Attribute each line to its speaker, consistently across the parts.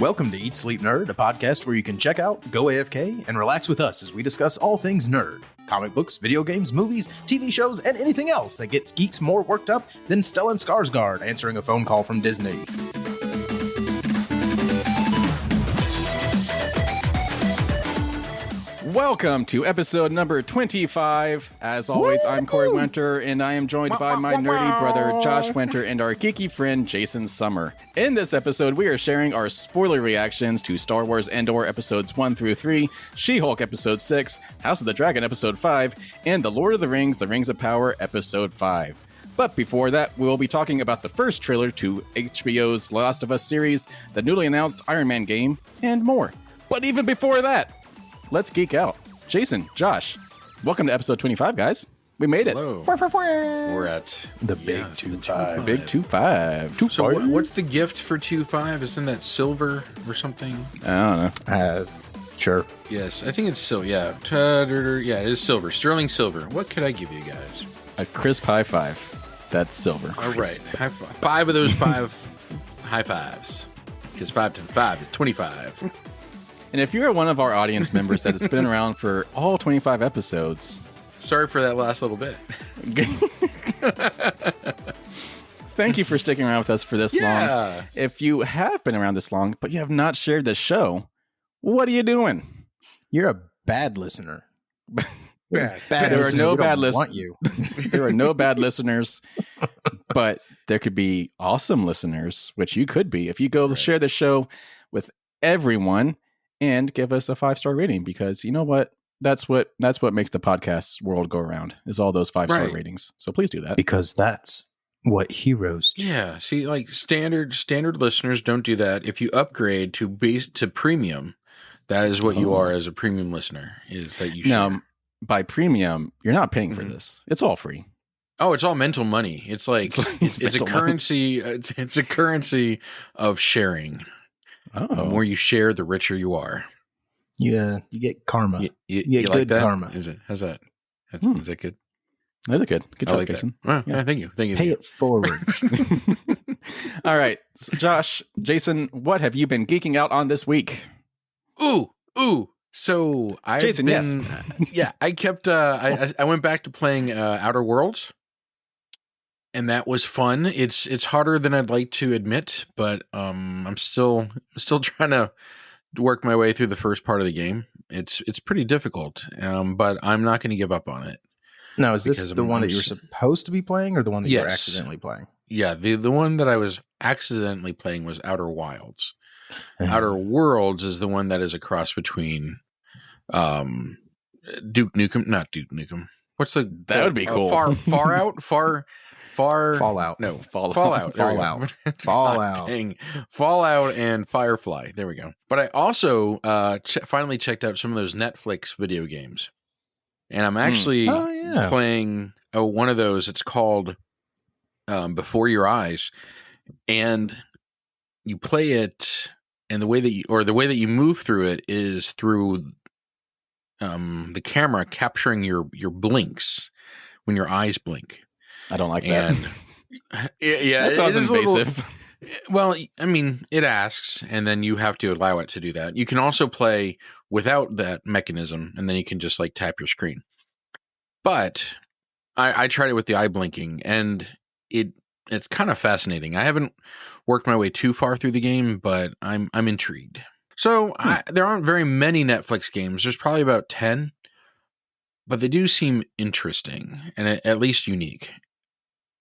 Speaker 1: Welcome to Eat Sleep Nerd, a podcast where you can check out, go AFK, and relax with us as we discuss all things nerd. Comic books, video games, movies, TV shows, and anything else that gets geeks more worked up than Stellan Skarsgård answering a phone call from Disney.
Speaker 2: Welcome to episode number 25. As always, I'm Corey Winter, and I am joined by my nerdy brother Josh Winter and our geeky friend Jason Summer. In this episode, we are sharing our spoiler reactions to Star Wars Andor episodes 1 through 3, She-Hulk episode 6, House of the Dragon episode 5, and The Lord of the Rings, The Rings of Power episode 5. But before that, we will be talking about the first trailer to HBO's Last of Us series, the newly announced Iron Man game, and more. But even before that, let's geek out. Jason, Josh, welcome to episode 25, guys. We made it.
Speaker 3: Hello. We're at
Speaker 1: The big 2-5.
Speaker 2: The big 2-5.
Speaker 3: So what's the gift for 2-5? Isn't that silver or something?
Speaker 2: I don't know.
Speaker 1: Sure.
Speaker 3: Yes, I think it's silver. Yeah. Yeah, it is silver. Sterling silver. What could I give you guys?
Speaker 2: A crisp high five. That's silver.
Speaker 3: All right. High five. 5 of those 5 high fives. Because 5 times 5 is 25.
Speaker 2: And if you're one of our audience members that has been around for all 25 episodes,
Speaker 3: sorry for that last little bit.
Speaker 2: Thank you for sticking around with us for this long. If you have been around this long, but you have not shared this show, what are you doing?
Speaker 1: You're a bad listener.
Speaker 3: Bad.
Speaker 2: There are no bad listeners.
Speaker 1: Want you.
Speaker 2: There are no bad listeners, but there could be awesome listeners, which you could be if you go share the show with everyone and give us a 5-star rating, because you know what? That's what makes the podcast world go around, is all those 5-star ratings. So please do that.
Speaker 1: Because that's what heroes do.
Speaker 3: Yeah. See, like standard listeners don't do that. If you upgrade to premium, that is what you are as a premium listener, is that you share.
Speaker 2: Now, by premium, you're not paying for this. It's all free.
Speaker 3: Oh, it's all mental money. It's like it's a currency. It's a currency of sharing. The more you share, the richer you are.
Speaker 1: Yeah, you get karma.
Speaker 3: You
Speaker 1: get
Speaker 3: like
Speaker 1: good
Speaker 3: that?
Speaker 1: karma.
Speaker 3: Is it? How's that? Is that good?
Speaker 2: That's good. Good job,
Speaker 3: like
Speaker 2: Jason.
Speaker 3: Yeah, thank you.
Speaker 1: Pay it forward.
Speaker 2: All right, so Josh, Jason, what have you been geeking out on this week?
Speaker 3: Ooh. So I I kept. I went back to playing Outer Worlds. And that was fun. It's harder than I'd like to admit, but I'm still trying to work my way through the first part of the game. It's pretty difficult, but I'm not going to give up on it.
Speaker 1: Now, is this the one that you were supposed to be playing, or the one that you were accidentally playing?
Speaker 3: Yeah, the one that I was accidentally playing was Outer Wilds. Outer Worlds is the one that is a cross between Duke Nukem, not Duke Nukem. What's
Speaker 2: that would be cool.
Speaker 1: Fallout.
Speaker 3: No,
Speaker 1: Fallout.
Speaker 3: Dang. Fallout and Firefly. There we go. But I also finally checked out some of those Netflix video games. And I'm actually playing one of those. It's called Before Your Eyes. And you play it, and the way that you move through it is through the camera capturing your blinks when your eyes blink.
Speaker 2: I don't like that.
Speaker 3: Yeah,
Speaker 2: that sounds invasive.
Speaker 3: Well, I mean, it asks, and then you have to allow it to do that. You can also play without that mechanism, and then you can just like tap your screen. But I tried it with the eye blinking, and it's kind of fascinating. I haven't worked my way too far through the game, but I'm intrigued. So there aren't very many Netflix games. There's probably about 10, but they do seem interesting and at least unique.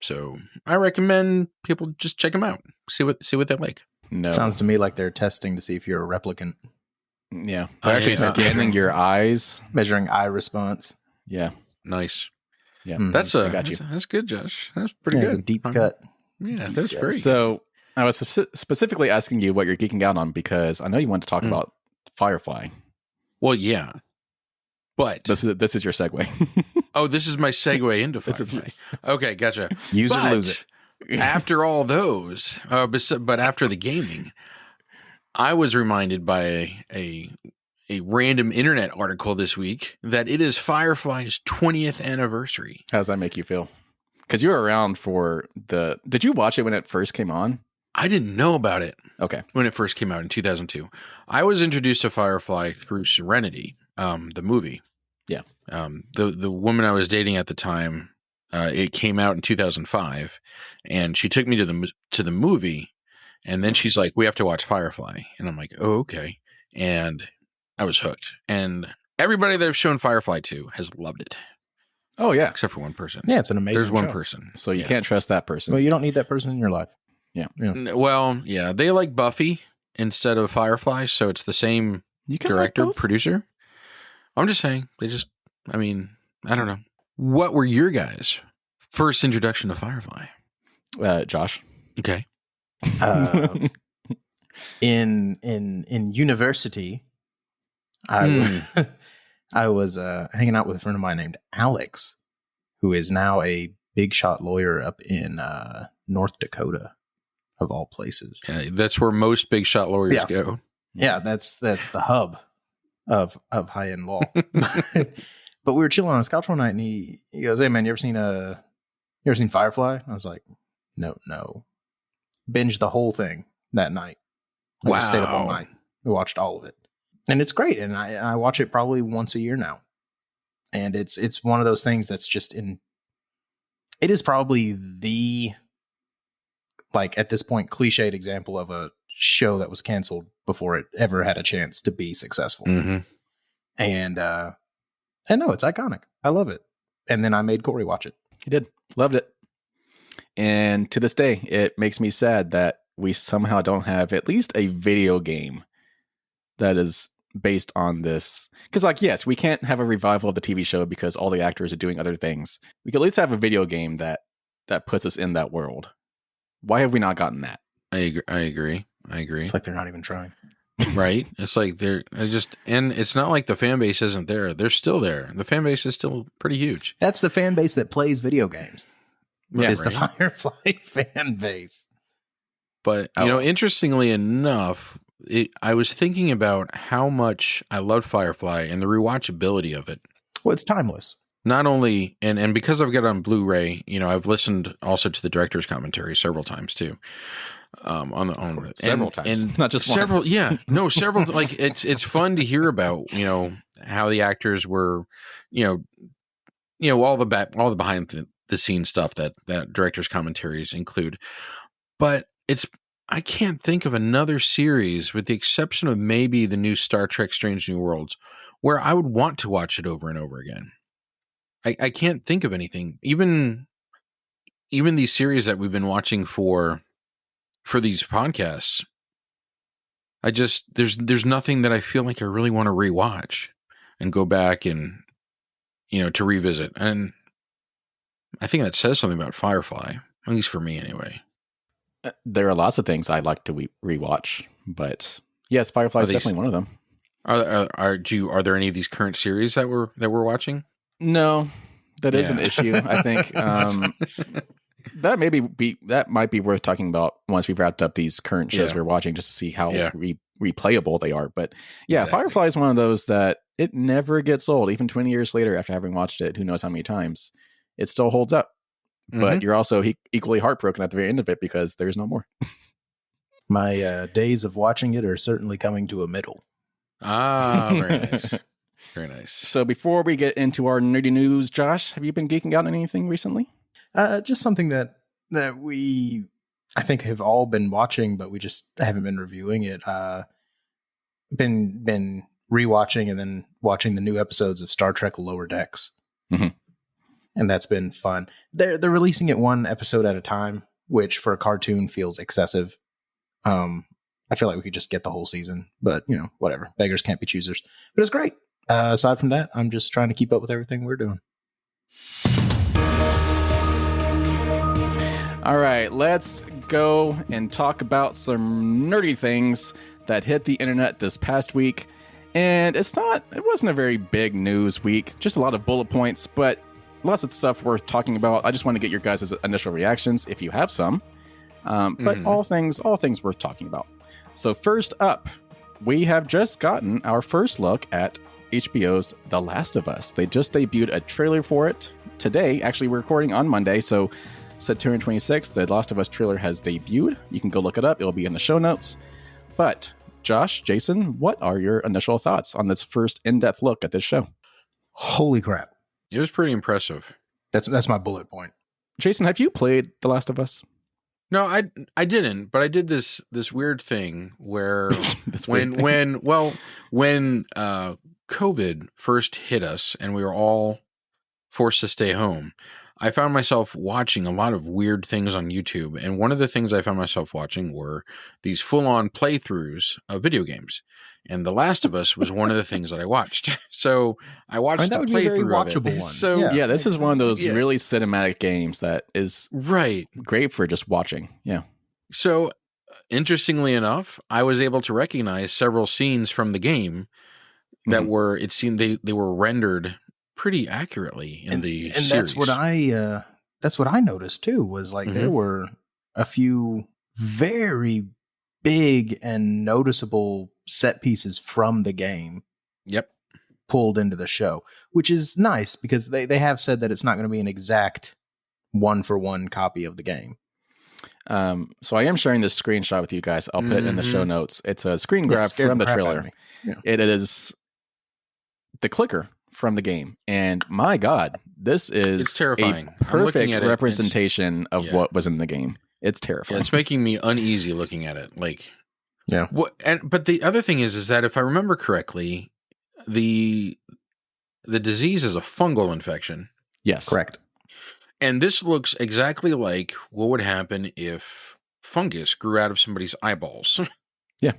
Speaker 3: So I recommend people just check them out. See what they like.
Speaker 1: No. Sounds to me like they're testing to see if you're a replicant.
Speaker 2: Yeah. They're actually scanning your eyes.
Speaker 1: Measuring eye response.
Speaker 2: Yeah.
Speaker 3: Nice.
Speaker 2: Yeah.
Speaker 3: That's good, Josh. That's pretty good.
Speaker 1: It's a deep cut.
Speaker 3: Yeah, that's great.
Speaker 2: So I was specifically asking you what you're geeking out on, because I know you want to talk about Firefly.
Speaker 3: Well, yeah. But
Speaker 2: this is your segue.
Speaker 3: Oh, this is my segue into Firefly. Okay, gotcha.
Speaker 1: Use it or lose it.
Speaker 3: After all those, but after the gaming, I was reminded by a random internet article this week that it is Firefly's 20th anniversary.
Speaker 2: How does that make you feel? Because you were around for did you watch it when it first came on?
Speaker 3: I didn't know about it.
Speaker 2: Okay.
Speaker 3: When it first came out in 2002. I was introduced to Firefly through Serenity, the movie.
Speaker 2: Yeah.
Speaker 3: The woman I was dating at the time, it came out in 2005, and she took me to the movie, and then she's like, "We have to watch Firefly," and I'm like, "Oh, okay," and I was hooked. And everybody that I've shown Firefly to has loved it.
Speaker 2: Oh yeah,
Speaker 3: except for one person.
Speaker 1: Yeah, it's an amazing.
Speaker 3: There's one
Speaker 1: show.
Speaker 3: person,
Speaker 2: so you can't trust that person.
Speaker 1: Well, you don't need that person in your life.
Speaker 2: Yeah.
Speaker 3: Well, yeah, they like Buffy instead of Firefly, so it's the same director, producer. I'm just saying, I don't know. What were your guys' first introduction to Firefly?
Speaker 2: Josh.
Speaker 3: Okay.
Speaker 1: In university, I was hanging out with a friend of mine named Alex, who is now a big shot lawyer up in North Dakota, of all places.
Speaker 3: Yeah, that's where most big shot lawyers go.
Speaker 1: Yeah, that's the hub of high end law. But we were chilling on his couch one night, and he goes, "Hey man, you ever seen Firefly?" I was like, "No." Binged the whole thing that night. I just stayed up all night. We watched all of it, and it's great. And I watch it probably once a year now. And it's one of those things that's just it is probably the, like, at this point, cliched example of a show that was canceled before it ever had a chance to be successful.
Speaker 3: Mm-hmm.
Speaker 1: And no, it's iconic. I love it. And then I made Corey watch it.
Speaker 2: He did. Loved it. And to this day, it makes me sad that we somehow don't have at least a video game that is based on this. Because, like, yes, we can't have a revival of the TV show because all the actors are doing other things. We could at least have a video game that puts us in that world. Why have we not gotten that?
Speaker 3: I agree.
Speaker 1: It's like they're not even trying.
Speaker 3: Right? It's like and it's not like the fan base isn't there. They're still there. The fan base is still pretty huge.
Speaker 1: That's the fan base that plays video games.
Speaker 3: Yeah,
Speaker 1: is the Firefly fan base.
Speaker 3: But, interestingly enough, I was thinking about how much I loved Firefly and the rewatchability of it.
Speaker 1: Well, it's timeless.
Speaker 3: Not only, and because I've got it on Blu-ray, I've listened also to the director's commentary several times too.
Speaker 2: Several times, not just
Speaker 3: several.
Speaker 2: Once.
Speaker 3: Yeah, no, several. Like it's fun to hear about, how the actors were, all the behind the scenes stuff that director's commentaries include. But I can't think of another series, with the exception of maybe the new Star Trek Strange New Worlds, where I would want to watch it over and over again. I can't think of anything. Even these series that we've been watching for these podcasts, there's nothing that I feel like I really want to rewatch and go back and to revisit. And I think that says something about Firefly, at least for me anyway.
Speaker 2: There are lots of things I'd like to rewatch, but yes, Firefly is definitely one of them.
Speaker 3: Are there any of these current series that we're watching?
Speaker 2: No, that is an issue. I think that might be worth talking about once we've wrapped up these current shows we're watching, just to see how replayable they are. But yeah, exactly. Firefly is one of those that it never gets old. Even 20 years later, after having watched it, who knows how many times, it still holds up. Mm-hmm. But you're also equally heartbroken at the very end of it because there's no more.
Speaker 1: My days of watching it are certainly coming to a middle.
Speaker 3: Ah, very nice. Very nice.
Speaker 2: So before we get into our nerdy news, Josh, have you been geeking out on anything recently?
Speaker 1: Just something that we, I think, have all been watching, but we just haven't been reviewing it. Been rewatching and then watching the new episodes of Star Trek Lower Decks.
Speaker 2: Mm-hmm.
Speaker 1: And that's been fun. They're releasing it one episode at a time, which for a cartoon feels excessive. I feel like we could just get the whole season, but whatever. Beggars can't be choosers. But it's great. Aside from that, I'm just trying to keep up with everything we're doing.
Speaker 2: All right, let's go and talk about some nerdy things that hit the internet this past week. And it wasn't a very big news week, just a lot of bullet points, but lots of stuff worth talking about. I just want to get your guys' initial reactions, if you have some. But all things worth talking about. So first up, we have just gotten our first look at HBO's The Last of Us. They just debuted a trailer for it today. Actually, we're recording on Monday, so September 26th, the Last of Us trailer has debuted. You can go look it up. It'll be in the show notes. But Josh, Jason, what are your initial thoughts on this first in-depth look at this show?
Speaker 1: Holy crap.
Speaker 3: It was pretty impressive.
Speaker 1: That's my bullet point.
Speaker 2: Jason, have you played The Last of Us?
Speaker 3: No, I didn't, but I did this weird thing where when COVID first hit us and we were all forced to stay home, I found myself watching a lot of weird things on YouTube. And one of the things I found myself watching were these full-on playthroughs of video games. And The Last of Us was one of the things that I watched. So I watched the playthrough of it.
Speaker 1: One.
Speaker 3: So
Speaker 2: yeah, this is one of those really cinematic games that is great for just watching. Yeah.
Speaker 3: So interestingly enough, I was able to recognize several scenes from the game that were, it seemed they were rendered pretty accurately in the series.
Speaker 1: That's what I noticed too, was like there were a few very big and noticeable set pieces from the game.
Speaker 3: Yep.
Speaker 1: Pulled into the show, which is nice because they have said that it's not going to be an exact 1-for-1 copy of the game.
Speaker 2: So I am sharing this screenshot with you guys. I'll put it in the show notes. It's a screen grab from the trailer.
Speaker 1: Yeah.
Speaker 2: It is the clicker from the game, and my God, this is
Speaker 3: it's terrifying.
Speaker 2: A perfect representation of what was in the game. It's terrifying.
Speaker 3: Yeah, it's making me uneasy looking at it. Like,
Speaker 1: yeah.
Speaker 3: But the other thing is that if I remember correctly, the disease is a fungal infection.
Speaker 2: Yes,
Speaker 1: correct.
Speaker 3: And this looks exactly like what would happen if fungus grew out of somebody's eyeballs.
Speaker 2: Yeah,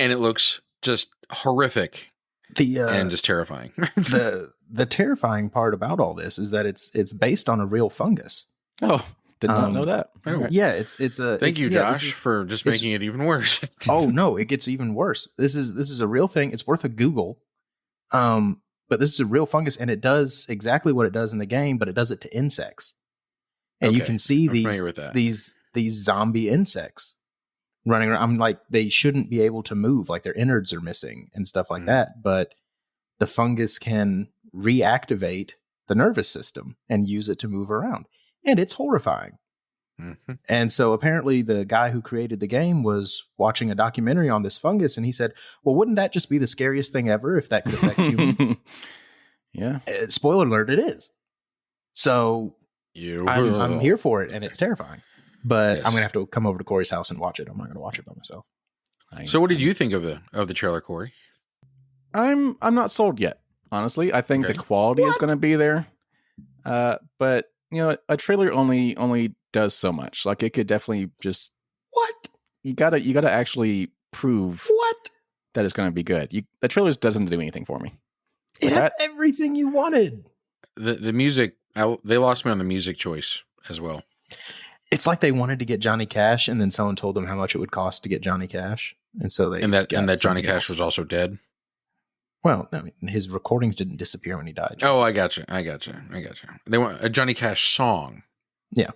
Speaker 3: and it looks just horrific. And just terrifying.
Speaker 1: the terrifying part about all this is that it's based on a real fungus.
Speaker 2: Oh, did not know that.
Speaker 1: Yeah, it's a.
Speaker 3: Thank you, Josh, for just making it even worse.
Speaker 1: Oh no, it gets even worse. This is a real thing. It's worth a Google. But this is a real fungus, and it does exactly what it does in the game, but it does it to insects. And you can see these zombie insects running around. I'm like, they shouldn't be able to move, like their innards are missing and stuff like that. But the fungus can reactivate the nervous system and use it to move around. And it's horrifying. Mm-hmm. And so apparently the guy who created the game was watching a documentary on this fungus, and he said, well, wouldn't that just be the scariest thing ever if that could affect humans?
Speaker 2: Yeah.
Speaker 1: Spoiler alert, it is. So I'm here for it, and it's terrifying. But I'm going to have to come over to Corey's house and watch it. I'm not going to watch it by myself.
Speaker 3: So what did you think of the trailer, Corey?
Speaker 2: I'm not sold yet, honestly. I think the quality is going to be there. But, you know, a trailer only does so much. Like, it could definitely just...
Speaker 1: What?
Speaker 2: You gotta actually prove...
Speaker 1: What?
Speaker 2: That it's going to be good. The trailers doesn't do anything for me.
Speaker 1: It has everything you wanted.
Speaker 3: The music... they lost me on the music choice as well.
Speaker 1: It's like they wanted to get Johnny Cash, and then someone told them how much it would cost to get Johnny Cash, and so they
Speaker 3: and that Johnny Cash was also dead.
Speaker 1: Well, I mean, his recordings didn't disappear when he died.
Speaker 3: Oh, I got you. They want a Johnny Cash song.
Speaker 1: Yeah.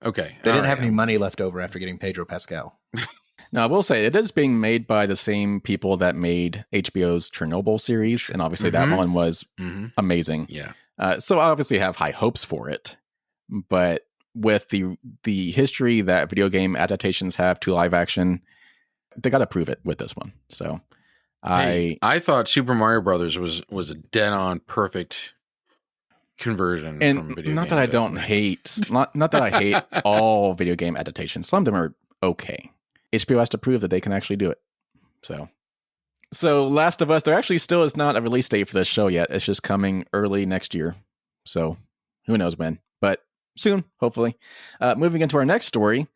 Speaker 3: Okay.
Speaker 1: They didn't have any money left over after getting Pedro Pascal.
Speaker 2: Now, I will say it is being made by the same people that made HBO's Chernobyl series, and obviously that one was amazing.
Speaker 3: Yeah.
Speaker 2: So I obviously have high hopes for it, but with the history that video game adaptations have to live action, they got to prove it with this one. So I
Speaker 3: thought Super Mario Brothers was a dead on perfect conversion.
Speaker 2: And
Speaker 3: from video
Speaker 2: not that I don't hate, not that I hate all video game adaptations. Some of them are okay. HBO has to prove that they can actually do it. So Last of Us, there actually still is not a release date for this show yet. It's just coming early next year. So who knows when, but soon, hopefully. Moving into our next story,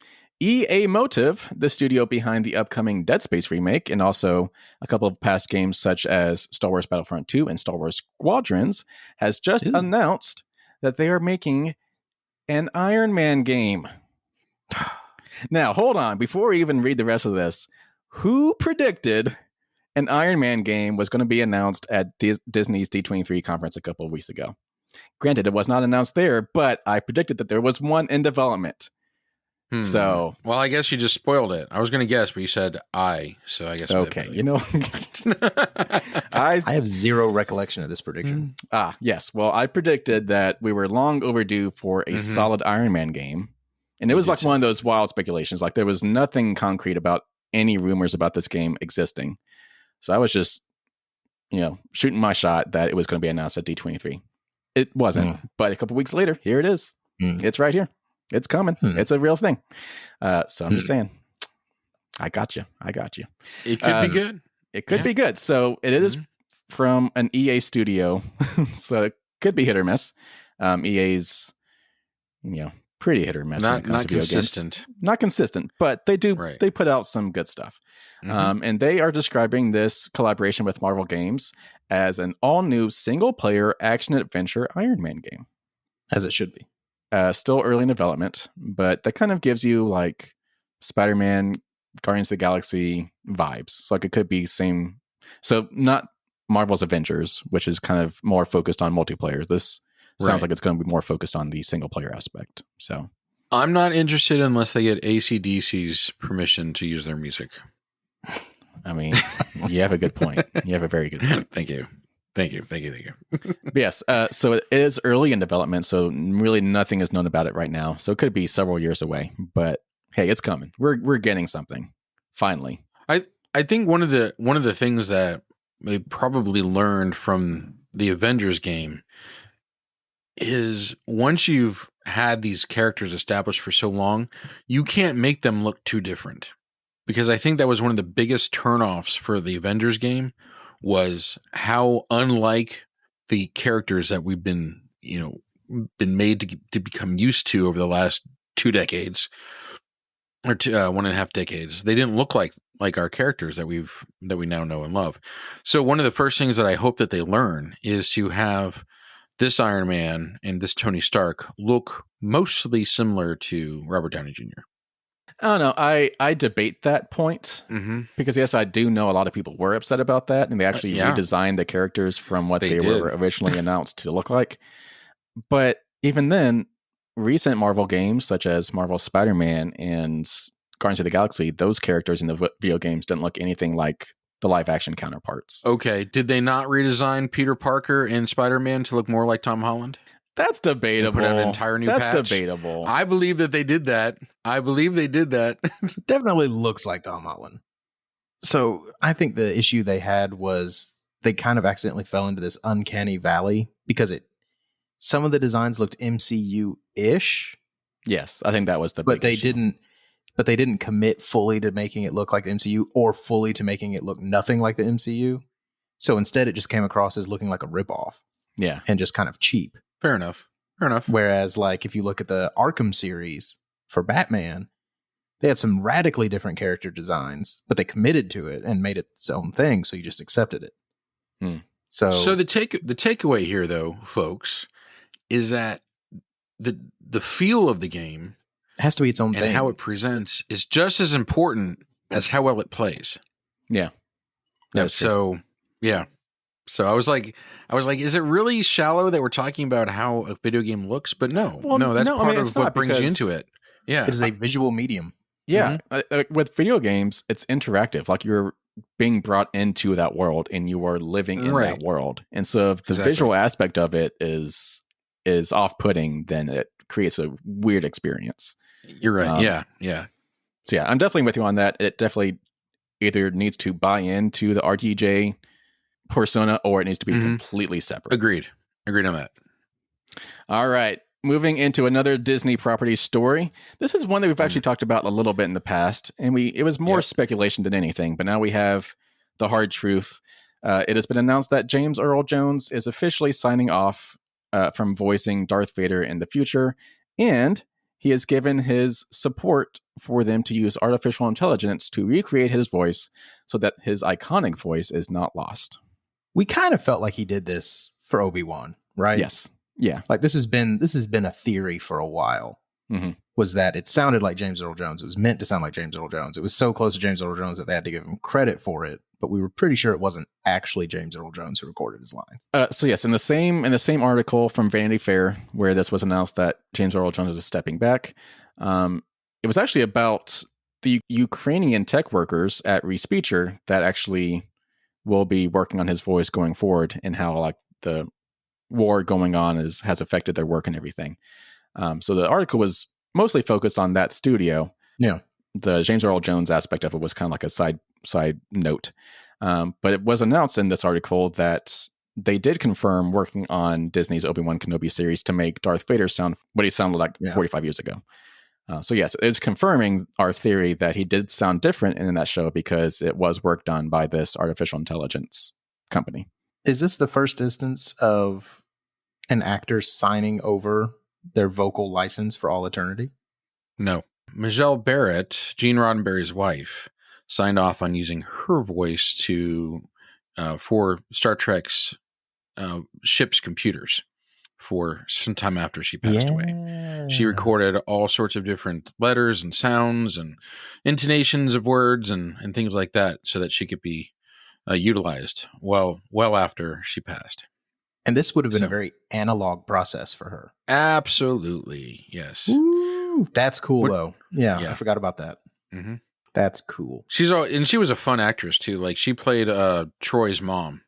Speaker 2: EA Motive, the studio behind the upcoming Dead Space remake, and also a couple of past games such as Star Wars Battlefront 2 and Star Wars Squadrons, has just announced that they are making an Iron Man game. Now, hold on. Before we even read the rest of this, who predicted an Iron Man game was going to be announced at Disney's D23 conference a couple of weeks ago? Granted, it was not announced there, but I predicted that there was one in development. So,
Speaker 3: well, I guess you just spoiled it. I was going to guess, but you said so I guess.
Speaker 2: Okay, you know,
Speaker 1: I have zero recollection of this prediction.
Speaker 2: Yes. Well, I predicted that we were long overdue for a solid Iron Man game. And it was like one of those wild speculations. Like there was nothing concrete about any rumors about this game existing. So I was just, shooting my shot that it was going to be announced at D23. It wasn't, but a couple weeks later, here it is. It's right here. It's coming. It's a real thing. So I'm just saying, I got you.
Speaker 3: It could be good.
Speaker 2: It could be good. So it is from an EA studio. So it could be hit or miss. EA's, pretty hit or miss.
Speaker 3: Not consistent.
Speaker 2: Not consistent, but they do. Right. They put out some good stuff. And they are describing this collaboration with Marvel Games as an all-new single-player action-adventure Iron Man game.
Speaker 1: As it should be.
Speaker 2: Still early in development, but that kind of gives you like Spider-Man, Guardians of the Galaxy vibes. So like it could be same. So not Marvel's Avengers, which is kind of more focused on multiplayer. This sounds like it's going to be more focused on the single-player aspect. So
Speaker 3: I'm not interested unless they get AC/DC's permission to use their music.
Speaker 2: I mean, you have a good point. You have a very good point.
Speaker 3: Thank you.
Speaker 2: But yes. So it is early in development. So really nothing is known about it right now. So it could be several years away, but hey, it's coming. We're getting something finally.
Speaker 3: I think one of the things that they probably learned from the Avengers game is once you've had these characters established for so long, you can't make them look too different. Because I think that was one of the biggest turnoffs for the Avengers game was how unlike the characters that we've been made to become used to over the last 2 decades or 1.5 decades. They didn't look like our characters that we now know and love. So one of the first things that I hope that they learn is to have this Iron Man and this Tony Stark look mostly similar to Robert Downey Jr.
Speaker 2: I don't know. I debate that point because yes, I do know a lot of people were upset about that, and they actually redesigned the characters from what they were originally announced to look like. But even then, recent Marvel games such as Marvel Spider-Man and Guardians of the Galaxy, those characters in the video games didn't look anything like the live-action counterparts.
Speaker 3: Okay, did they not redesign Peter Parker and Spider-Man to look more like Tom Holland?
Speaker 2: That's debatable.
Speaker 3: Put out an entire new patch.
Speaker 2: That's debatable.
Speaker 3: I believe that they did that.
Speaker 1: Definitely looks like Tom Holland. So I think the issue they had was they kind of accidentally fell into this uncanny valley because some of the designs looked MCU-ish.
Speaker 2: Yes, I think that was the big issue.
Speaker 1: But they didn't commit fully to making it look like the MCU or fully to making it look nothing like the MCU. So instead, it just came across as looking like a ripoff.
Speaker 2: Yeah.
Speaker 1: And just kind of cheap.
Speaker 3: Fair enough.
Speaker 1: Whereas, like, if you look at the Arkham series for Batman, they had some radically different character designs, but they committed to it and made it its own thing, so you just accepted it. So
Speaker 3: the takeaway here, though, folks, is that the feel of the game
Speaker 1: has to be its own thing,
Speaker 3: and how it presents is just as important as how well it plays.
Speaker 2: Yeah.
Speaker 3: So I was like, is it really shallow that we're talking about how a video game looks? But no, that's part of what brings you into it. Yeah,
Speaker 1: it is a visual medium.
Speaker 2: Yeah, with video games, it's interactive. Like you're being brought into that world, and you are living in that world. And so, if the visual aspect of it is off-putting, then it creates a weird experience.
Speaker 3: You're right. Yeah.
Speaker 2: So I'm definitely with you on that. It definitely either needs to buy into the RTJ persona or it needs to be completely separate.
Speaker 3: Agreed on that.
Speaker 2: All right. Moving into another Disney property story. This is one that we've actually talked about a little bit in the past, and it was more speculation than anything, but now we have the hard truth. It has been announced that James Earl Jones is officially signing off from voicing Darth Vader in the future, and he has given his support for them to use artificial intelligence to recreate his voice so that his iconic voice is not lost.
Speaker 1: We kind of felt like he did this for Obi-Wan, right?
Speaker 2: Yes. Yeah.
Speaker 1: Like this has been a theory for a while. Was that it sounded like James Earl Jones. It was meant to sound like James Earl Jones. It was so close to James Earl Jones that they had to give him credit for it, but we were pretty sure it wasn't actually James Earl Jones who recorded his line.
Speaker 2: So yes, in the same article from Vanity Fair where this was announced that James Earl Jones is stepping back, it was actually about the Ukrainian tech workers at Respeecher that actually will be working on his voice going forward, and how like the war going on has affected their work and everything. So the article was mostly focused on that studio.
Speaker 1: Yeah.
Speaker 2: The James Earl Jones aspect of it was kind of like a side note. But it was announced in this article that they did confirm working on Disney's Obi-Wan Kenobi series to make Darth Vader sound what he sounded like 45 years ago. So yes, it's confirming our theory that he did sound different in that show because it was work done by this artificial intelligence company.
Speaker 1: Is this the first instance of an actor signing over their vocal license for all eternity?
Speaker 3: No. Michelle Barrett, Gene Roddenberry's wife, signed off on using her voice for Star Trek's ship's computers for some time after she passed away. She recorded all sorts of different letters and sounds and intonations of words and things like that so that she could be utilized well after she passed.
Speaker 1: And this would have been a very analog process for her.
Speaker 3: Absolutely, yes.
Speaker 1: Ooh, that's cool, though. Yeah, I forgot about that.
Speaker 3: Mm-hmm.
Speaker 1: That's cool.
Speaker 3: She was a fun actress too. Like she played Troy's mom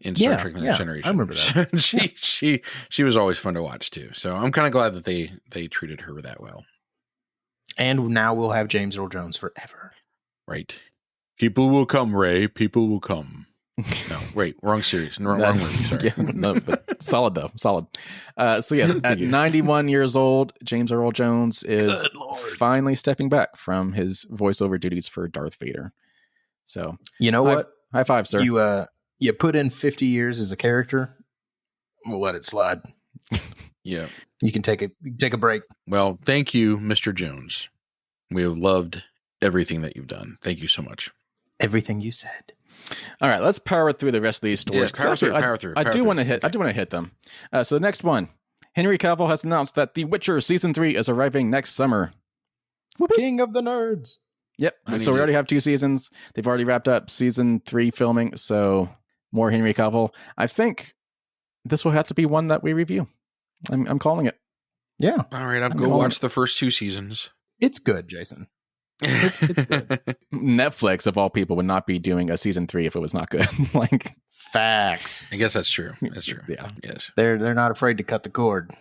Speaker 3: in Star Trek: The Next Generation.
Speaker 1: I remember that.
Speaker 3: she was always fun to watch too. So I'm kind of glad that they treated her that well.
Speaker 1: And now we'll have James Earl Jones forever.
Speaker 3: Right. People will come, Ray. People will come. No, wait, wrong series. Wrong movie. Sorry.
Speaker 2: Yeah, no, but solid though. Solid. So yes, at 91 years old, James Earl Jones is finally stepping back from his voiceover duties for Darth Vader. So
Speaker 1: you know what?
Speaker 2: High five, sir.
Speaker 1: You put in 50 years as a character. We'll let it slide.
Speaker 3: Yeah.
Speaker 1: You can take a break.
Speaker 3: Well, thank you, Mr. Jones. We have loved everything that you've done. Thank you so much.
Speaker 1: Everything you said.
Speaker 2: All right, let's power through the rest of these stories.
Speaker 3: Power through.
Speaker 2: I do want to hit them. So the next one, Henry Cavill has announced that The Witcher Season 3 is arriving next summer.
Speaker 1: King of the nerds.
Speaker 2: Yep. So we already have 2 seasons. They've already wrapped up Season 3 filming. So more Henry Cavill. I think this will have to be one that we review. I'm calling it.
Speaker 1: Yeah.
Speaker 3: All right, I'll go watch the first 2 seasons.
Speaker 1: It's good, Jason. It's good.
Speaker 2: Netflix, of all people, would not be doing a season 3 if it was not good. Like
Speaker 1: facts.
Speaker 3: I guess that's true. That's true.
Speaker 2: Yeah.
Speaker 3: Yes.
Speaker 1: They're not afraid to cut the cord.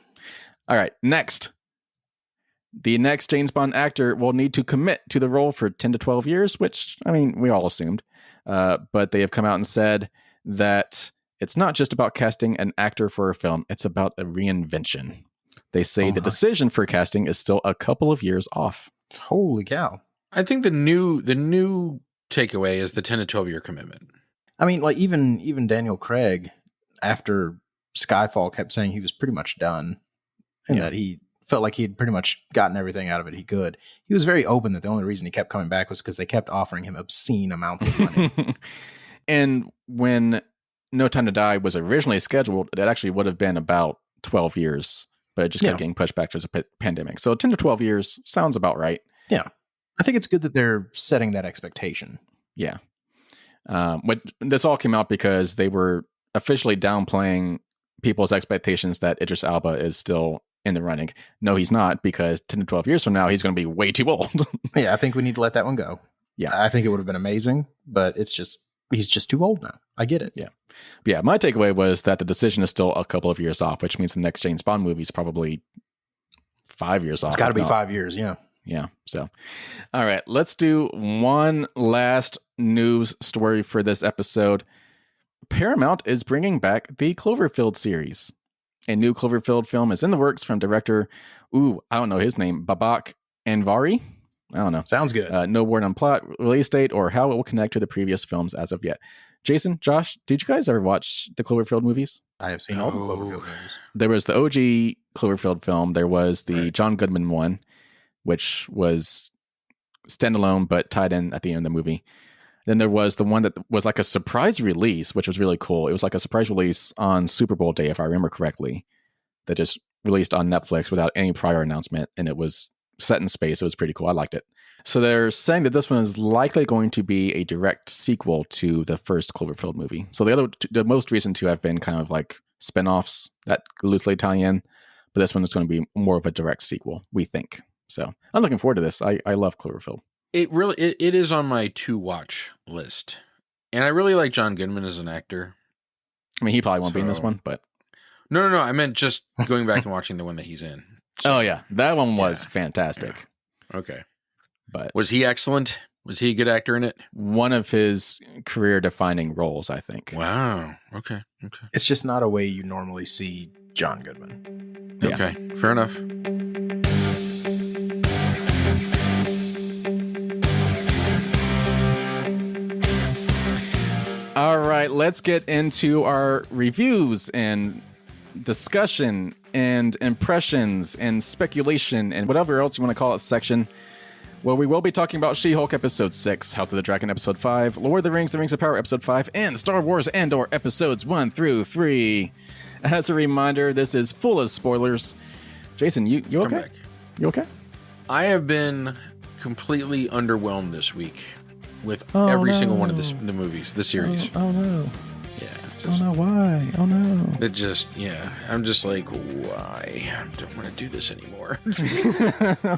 Speaker 2: All right. Next. The next James Bond actor will need to commit to the role for 10 to 12 years, which, I mean, we all assumed. But they have come out and said that it's not just about casting an actor for a film. It's about a reinvention. They say the decision for casting is still a couple of years off.
Speaker 1: Holy cow.
Speaker 3: I think the new takeaway is the 10 to 12 year commitment.
Speaker 1: I mean, like even Daniel Craig, after Skyfall, kept saying he was pretty much done and that he felt like he had pretty much gotten everything out of it he could. He was very open that the only reason he kept coming back was because they kept offering him obscene amounts of money.
Speaker 2: And when No Time to Die was originally scheduled, it actually would have been about 12 years, but it just kept getting pushed back to the pandemic. So 10 to 12 years sounds about right.
Speaker 1: Yeah. I think it's good that they're setting that expectation.
Speaker 2: Yeah. But this all came out because they were officially downplaying people's expectations that Idris Elba is still in the running. No, he's not, because 10 to 12 years from now, he's going to be way too old.
Speaker 1: Yeah, I think we need to let that one go. Yeah. I think it would have been amazing, but he's just too old now. I get it.
Speaker 2: Yeah. But yeah, my takeaway was that the decision is still a couple of years off, which means the next James Bond movie is probably 5 years off.
Speaker 1: It's got to be 5 years, yeah.
Speaker 2: Yeah. So, all right, let's do one last news story for this episode. Paramount is bringing back the Cloverfield series. A new Cloverfield film is in the works from director, I don't know his name, Babak Anvari. I don't know.
Speaker 1: Sounds good.
Speaker 2: No word on plot, release date, or how it will connect to the previous films as of yet. Jason, Josh, did you guys ever watch the Cloverfield movies?
Speaker 1: I have seen all the Cloverfield movies.
Speaker 2: There was the OG Cloverfield film. There was the John Goodman one, which was standalone but tied in at the end of the movie. Then there was the one that was like a surprise release, which was really cool. It was like a surprise release on Super Bowl day, if I remember correctly, that just released on Netflix without any prior announcement, and it was set in space. It was pretty cool. I liked it. So they're saying that this one is likely going to be a direct sequel to the first Cloverfield movie. So the most recent two have been kind of like spinoffs that loosely tie in, but this one is going to be more of a direct sequel, we think. So I'm looking forward to this. I love Cloverfield.
Speaker 3: It is on my to watch list, and I really like John Goodman as an actor.
Speaker 2: I mean, he probably won't be in this one, but
Speaker 3: no. I meant just going back and watching the one that he's in. So,
Speaker 2: Oh yeah, that one was fantastic.
Speaker 3: Yeah. Okay.
Speaker 2: But
Speaker 3: was he excellent? Was he a good actor in it?
Speaker 2: One of his career-defining roles, I think.
Speaker 3: Wow. Okay.
Speaker 1: It's just not a way you normally see John Goodman.
Speaker 2: Yeah.
Speaker 3: Okay. Fair enough.
Speaker 2: All right, let's get into our reviews and discussion and impressions and speculation and whatever else you want to call it section. Well, we will be talking about She-Hulk Episode 6, House of the Dragon Episode 5, Lord of the Rings, The Rings of Power Episode 5, and Star Wars Andor Episodes 1 through 3. As a reminder, this is full of spoilers. Jason, you okay? You okay?
Speaker 3: I have been completely underwhelmed this week with every single one of the movies, the series.
Speaker 2: Oh no.
Speaker 3: Yeah.
Speaker 2: Oh no, why? Oh no.
Speaker 3: It just, yeah. I'm just like, why? I don't want to do this anymore.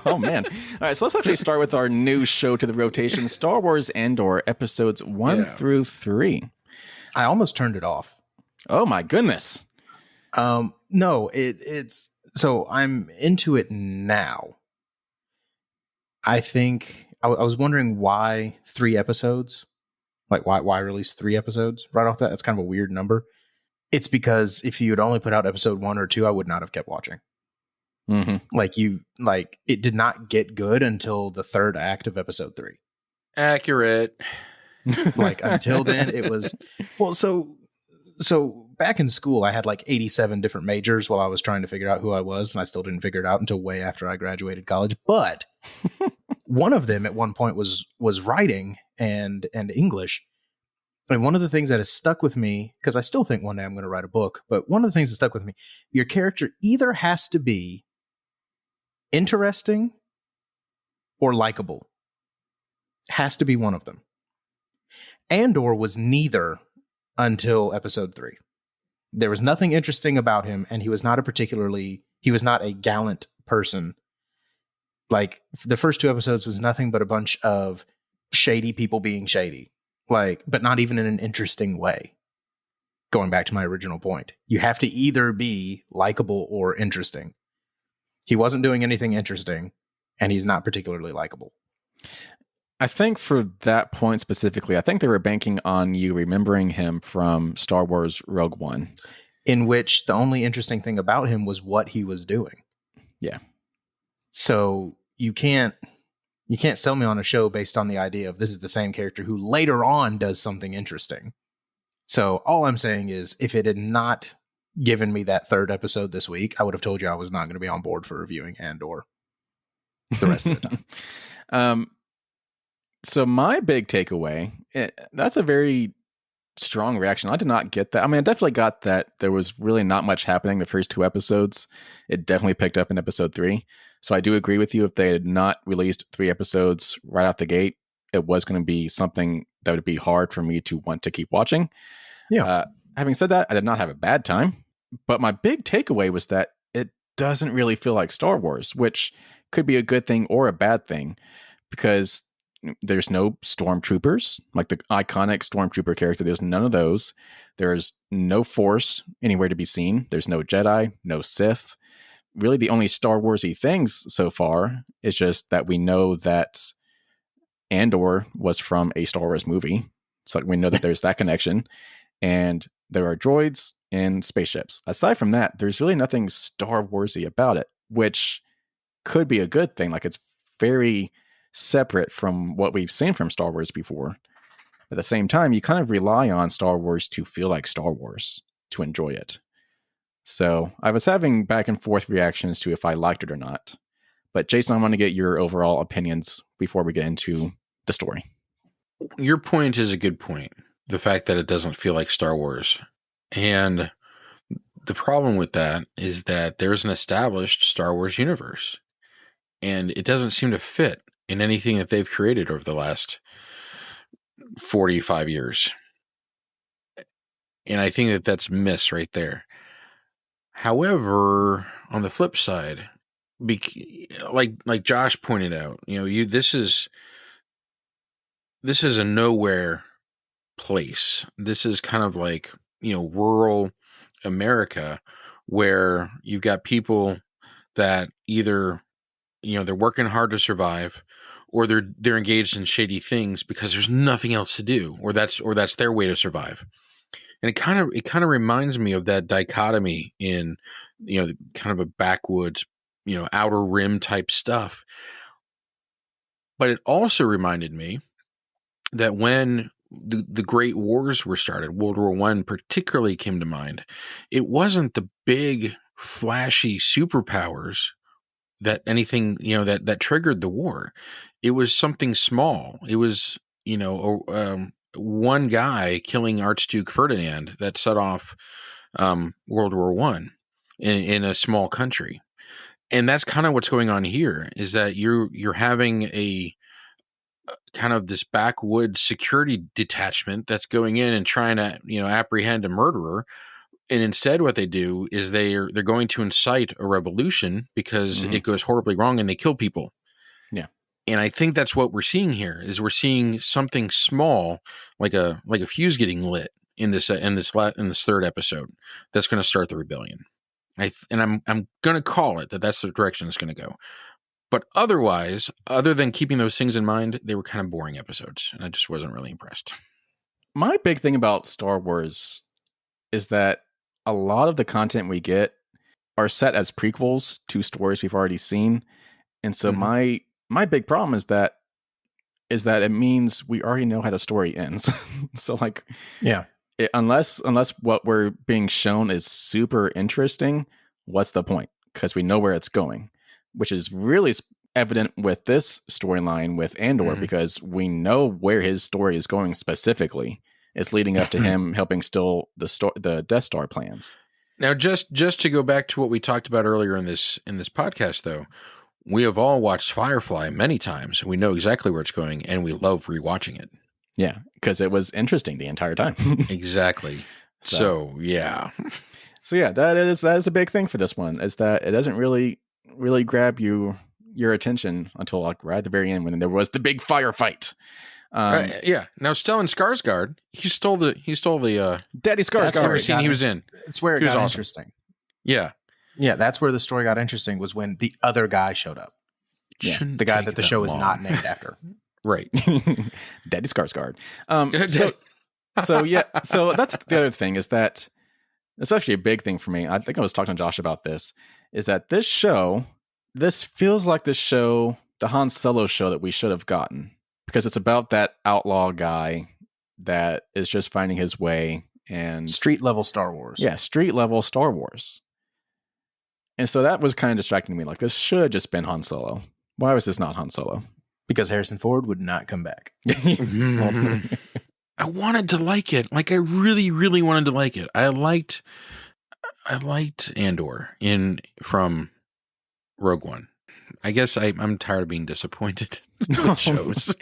Speaker 2: Oh man. All right, so let's actually start with our new show to the rotation, Star Wars Andor Episodes 1 through 3.
Speaker 1: I almost turned it off.
Speaker 2: Oh my goodness.
Speaker 1: No, it's so I'm into it now. I think I was wondering why 3 episodes. Like why release 3 episodes right off that? That's kind of a weird number. It's because if you had only put out episode 1 or 2, I would not have kept watching.
Speaker 2: Mm-hmm.
Speaker 1: It did not get good until the 3rd act of episode 3.
Speaker 3: Accurate.
Speaker 1: Until then, it was well. So back in school, I had 87 different majors while I was trying to figure out who I was, and I still didn't figure it out until way after I graduated college. But one of them at one point was writing and English. And one of the things that has stuck with me, because I still think one day I'm going to write a book, but one of the things that stuck with me, your character either has to be interesting or likable. Has to be one of them. Andor was neither until episode 3. There was nothing interesting about him, and he was not a gallant person. The first 2 episodes was nothing but a bunch of shady people being shady. But not even in an interesting way. Going back to my original point, you have to either be likable or interesting. He wasn't doing anything interesting, and he's not particularly likable.
Speaker 2: I think for that point specifically, I think they were banking on you remembering him from Star Wars Rogue One,
Speaker 1: in which the only interesting thing about him was what he was doing.
Speaker 2: Yeah.
Speaker 1: So you can't sell me on a show based on the idea of this is the same character who later on does something interesting. So all I'm saying is, if it had not given me that 3rd episode this week, I would have told you I was not going to be on board for reviewing Andor the rest of the time.
Speaker 2: So my big takeaway, that's a very strong reaction. I did not get that. I mean, I definitely got that there was really not much happening the first 2 episodes. It definitely picked up in episode 3. So I do agree with you. If they had not released 3 episodes right out the gate, it was going to be something that would be hard for me to want to keep watching.
Speaker 1: Yeah.
Speaker 2: Having said that, I did not have a bad time. But my big takeaway was that it doesn't really feel like Star Wars, which could be a good thing or a bad thing, because there's no stormtroopers, like the iconic stormtrooper character. There's none of those. There's no Force anywhere to be seen. There's no Jedi, no Sith. Really, the only Star Wars-y things so far is just that we know that Andor was from a Star Wars movie. So we know that there's that connection. And there are droids and spaceships. Aside from that, there's really nothing Star Wars-y about it, which could be a good thing. It's very separate from what we've seen from Star Wars before. At the same time, you kind of rely on Star Wars to feel like Star Wars, to enjoy it. So I was having back and forth reactions to if I liked it or not. But Jason, I want to get your overall opinions before we get into the story.
Speaker 3: Your point is a good point. The fact that it doesn't feel like Star Wars. And the problem with that is that there's an established Star Wars universe. And it doesn't seem to fit in anything that they've created over the last 45 years. And I think that that's a miss right there. However, on the flip side, like Josh pointed out, this is a nowhere place. This is kind of rural America, where you've got people that either they're working hard to survive, or they're engaged in shady things because there's nothing else to do, or that's their way to survive. And it kind of reminds me of that dichotomy in kind of a backwoods, outer rim type stuff. But it also reminded me that when the Great Wars were started, World War I particularly came to mind. It wasn't the big flashy superpowers that anything that triggered the war. It was something small. It was one guy killing Archduke Ferdinand that set off World War I in a small country. And that's kind of what's going on here, is that you're having a kind of this backwoods security detachment that's going in and trying to apprehend a murderer. And instead what they do is they're going to incite a revolution because it goes horribly wrong and they kill people.
Speaker 2: Yeah.
Speaker 3: And I think that's what we're seeing here, is we're seeing something small, like a fuse getting lit in this third episode that's going to start the rebellion. I'm going to call it that's the direction it's going to go. But otherwise, other than keeping those things in mind, they were kind of boring episodes, and I just wasn't really impressed.
Speaker 2: My big thing about Star Wars is that a lot of the content we get are set as prequels to stories we've already seen. And so my big problem is that it means we already know how the story ends. So like,
Speaker 1: yeah,
Speaker 2: unless what we're being shown is super interesting, what's the point? Because we know where it's going, which is really evident with this storyline with Andor, because we know where his story is going specifically. It's leading up to him helping still the Death Star plans.
Speaker 3: Now, just to go back to what we talked about earlier in this podcast, though, we have all watched Firefly many times, and we know exactly where it's going, and we love rewatching it.
Speaker 2: Yeah, because it was interesting the entire time.
Speaker 3: Exactly. So yeah.
Speaker 2: So yeah, that is a big thing for this one, is that it doesn't really grab your attention until like right at the very end when there was the big firefight.
Speaker 3: Yeah. Now Stellan Skarsgård, he stole the
Speaker 2: Daddy Skarsgård
Speaker 3: scene he was in.
Speaker 1: It's where it got interesting.
Speaker 3: Yeah.
Speaker 1: Yeah, that's where the story got interesting, was when the other guy showed up. Yeah, the guy that the show is not named after.
Speaker 3: Right.
Speaker 2: Daddy Skarsgård. So that's the other thing, is that it's actually a big thing for me. I think I was talking to Josh about this, is that this feels like the Han Solo show that we should have gotten, because it's about that outlaw guy that is just finding his way, and
Speaker 1: street level Star Wars.
Speaker 2: Yeah, street level Star Wars. And so that was kind of distracting to me. Like, this should have just been Han Solo. Why was this not Han Solo?
Speaker 1: Because Harrison Ford would not come back.
Speaker 3: I wanted to like it. Like, I really, really wanted to like it. I liked Andor from Rogue One. I guess I'm tired of being disappointed with shows.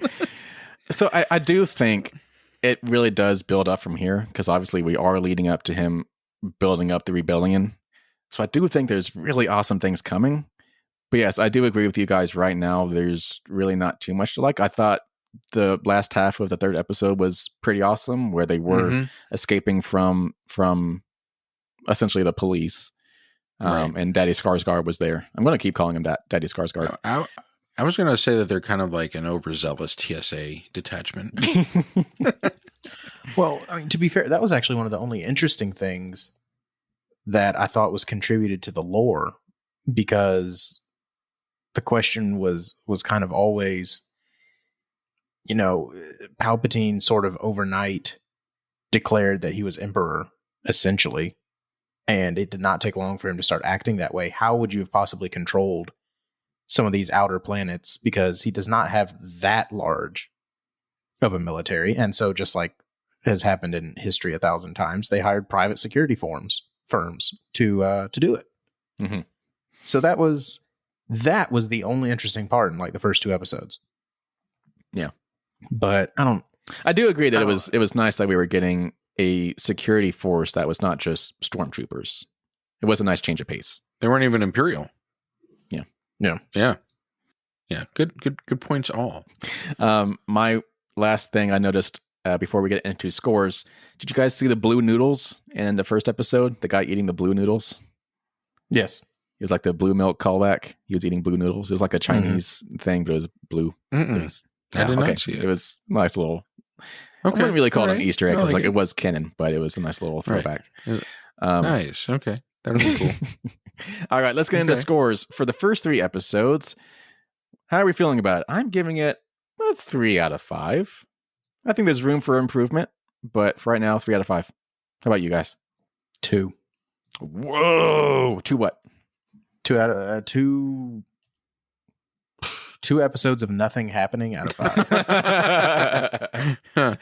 Speaker 2: So I do think it really does build up from here, because obviously we are leading up to him building up the rebellion. So I do think there's really awesome things coming. But yes, I do agree with you guys right now. There's really not too much to like. I thought the last half of the third episode was pretty awesome, where they were escaping from essentially the police.
Speaker 3: Right.
Speaker 2: And Daddy Skarsgård was there. I'm going to keep calling him that, Daddy Skarsgård.
Speaker 3: I was going to say that they're kind of like an overzealous TSA detachment.
Speaker 1: Well, I mean, to be fair, that was actually one of the only interesting things that I thought was contributed to the lore, because the question was kind of always, Palpatine sort of overnight declared that he was emperor, essentially, and it did not take long for him to start acting that way. How would you have possibly controlled some of these outer planets? Because he does not have that large of a military. And so, just like has happened in history 1,000 times, they hired private security firms to do it.
Speaker 2: Mm-hmm.
Speaker 1: So that was the only interesting part in like the first 2 episodes.
Speaker 2: Yeah.
Speaker 1: But
Speaker 2: I do agree that it was nice that we were getting a security force that was not just stormtroopers. It was a nice change of pace.
Speaker 3: They weren't even Imperial.
Speaker 2: Yeah.
Speaker 3: Good points all.
Speaker 2: My last thing I noticed before we get into scores, did you guys see the blue noodles in the first episode? The guy eating the blue noodles?
Speaker 1: Yes.
Speaker 2: It was like the blue milk callback. He was eating blue noodles. It was like a Chinese thing, but it was blue. It was,
Speaker 3: I did not see it.
Speaker 2: It was a nice little.
Speaker 3: Okay.
Speaker 2: I wouldn't really call it an Easter egg.
Speaker 3: Like
Speaker 2: it was canon, but it was a nice little throwback.
Speaker 3: Right. Nice. Okay. That would be cool.
Speaker 2: All right, let's get into scores for the first 3 episodes. How are we feeling about it? I'm giving it a 3 out of 5. I think there's room for improvement, but for right now, 3 out of 5. How about you guys?
Speaker 1: 2.
Speaker 2: Whoa! 2 what?
Speaker 1: 2 out of 2. 2 episodes of nothing happening out of 5.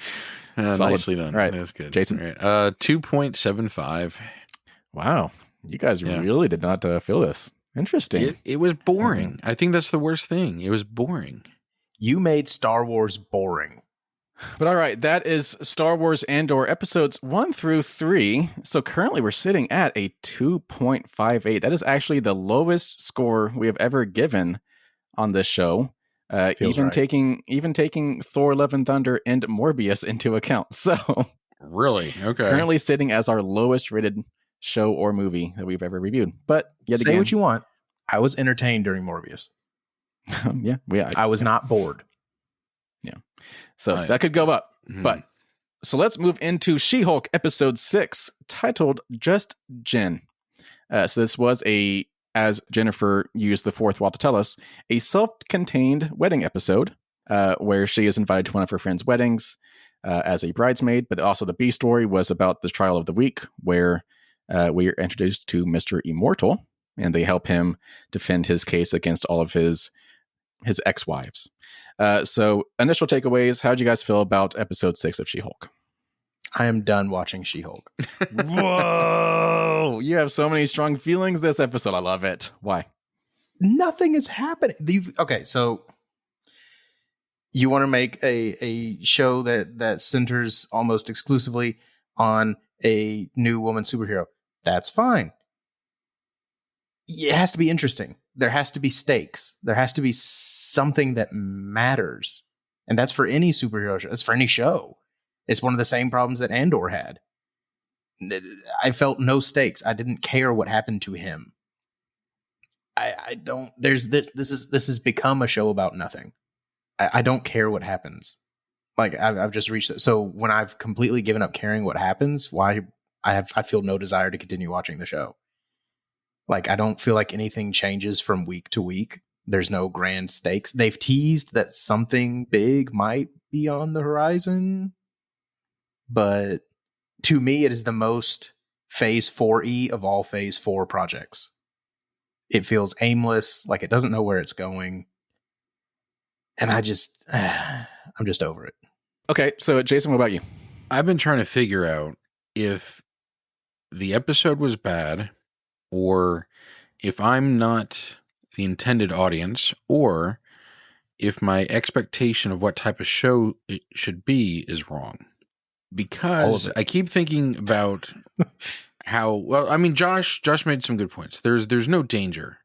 Speaker 3: Nicely done.
Speaker 2: All right,
Speaker 3: that's good.
Speaker 2: Jason.
Speaker 3: All right. 2.75.
Speaker 2: Wow, you guys really did not feel this. Interesting.
Speaker 3: It was boring. I think that's the worst thing. It was boring.
Speaker 1: You made Star Wars boring.
Speaker 2: But all right, that is Star Wars Andor episodes 1 through 3. So currently we're sitting at a 2.58. That is actually the lowest score we have ever given on this show. Even taking Thor: Love and Thunder and Morbius into account. So
Speaker 3: really, okay.
Speaker 2: Currently sitting as our lowest rated show or movie that we've ever reviewed. But yet
Speaker 1: say
Speaker 2: again,
Speaker 1: what you want. I was entertained during Morbius. I was not bored.
Speaker 2: Yeah. So that could go up. But so let's move into She-Hulk episode 6, titled Just Jen. So this was as Jennifer used the fourth wall to tell us, a self-contained wedding episode where she is invited to one of her friends' weddings as a bridesmaid. But also the B story was about the trial of the week, where we are introduced to Mr. Immortal, and they help him defend his case against all of his ex-wives. So initial takeaways, how'd you guys feel about episode 6 of She-Hulk?
Speaker 1: I am done watching She-Hulk.
Speaker 2: Whoa! You have so many strong feelings this episode. I love it. Why?
Speaker 1: Nothing is happening. Okay, so you want to make a show that centers almost exclusively on a new woman superhero. That's fine. It has to be interesting. There has to be stakes. There has to be something that matters. And that's for any superhero show. That's for any show. It's one of the same problems that Andor had. I felt no stakes. I didn't care what happened to him. I don't. This has become a show about nothing. I don't care what happens. Like I've just reached that. So when I've completely given up caring what happens, I feel no desire to continue watching the show. Like I don't feel like anything changes from week to week. There's no grand stakes. They've teased that something big might be on the horizon, but to me, it is the most Phase 4E of all Phase 4 projects. It feels aimless, like it doesn't know where it's going. And I'm just over it.
Speaker 2: Okay, so Jason, what about you?
Speaker 3: I've been trying to figure out if the episode was bad, or if I'm not the intended audience, or if my expectation of what type of show it should be is wrong. Because I keep thinking about how, well, I mean, Josh made some good points. There's no danger.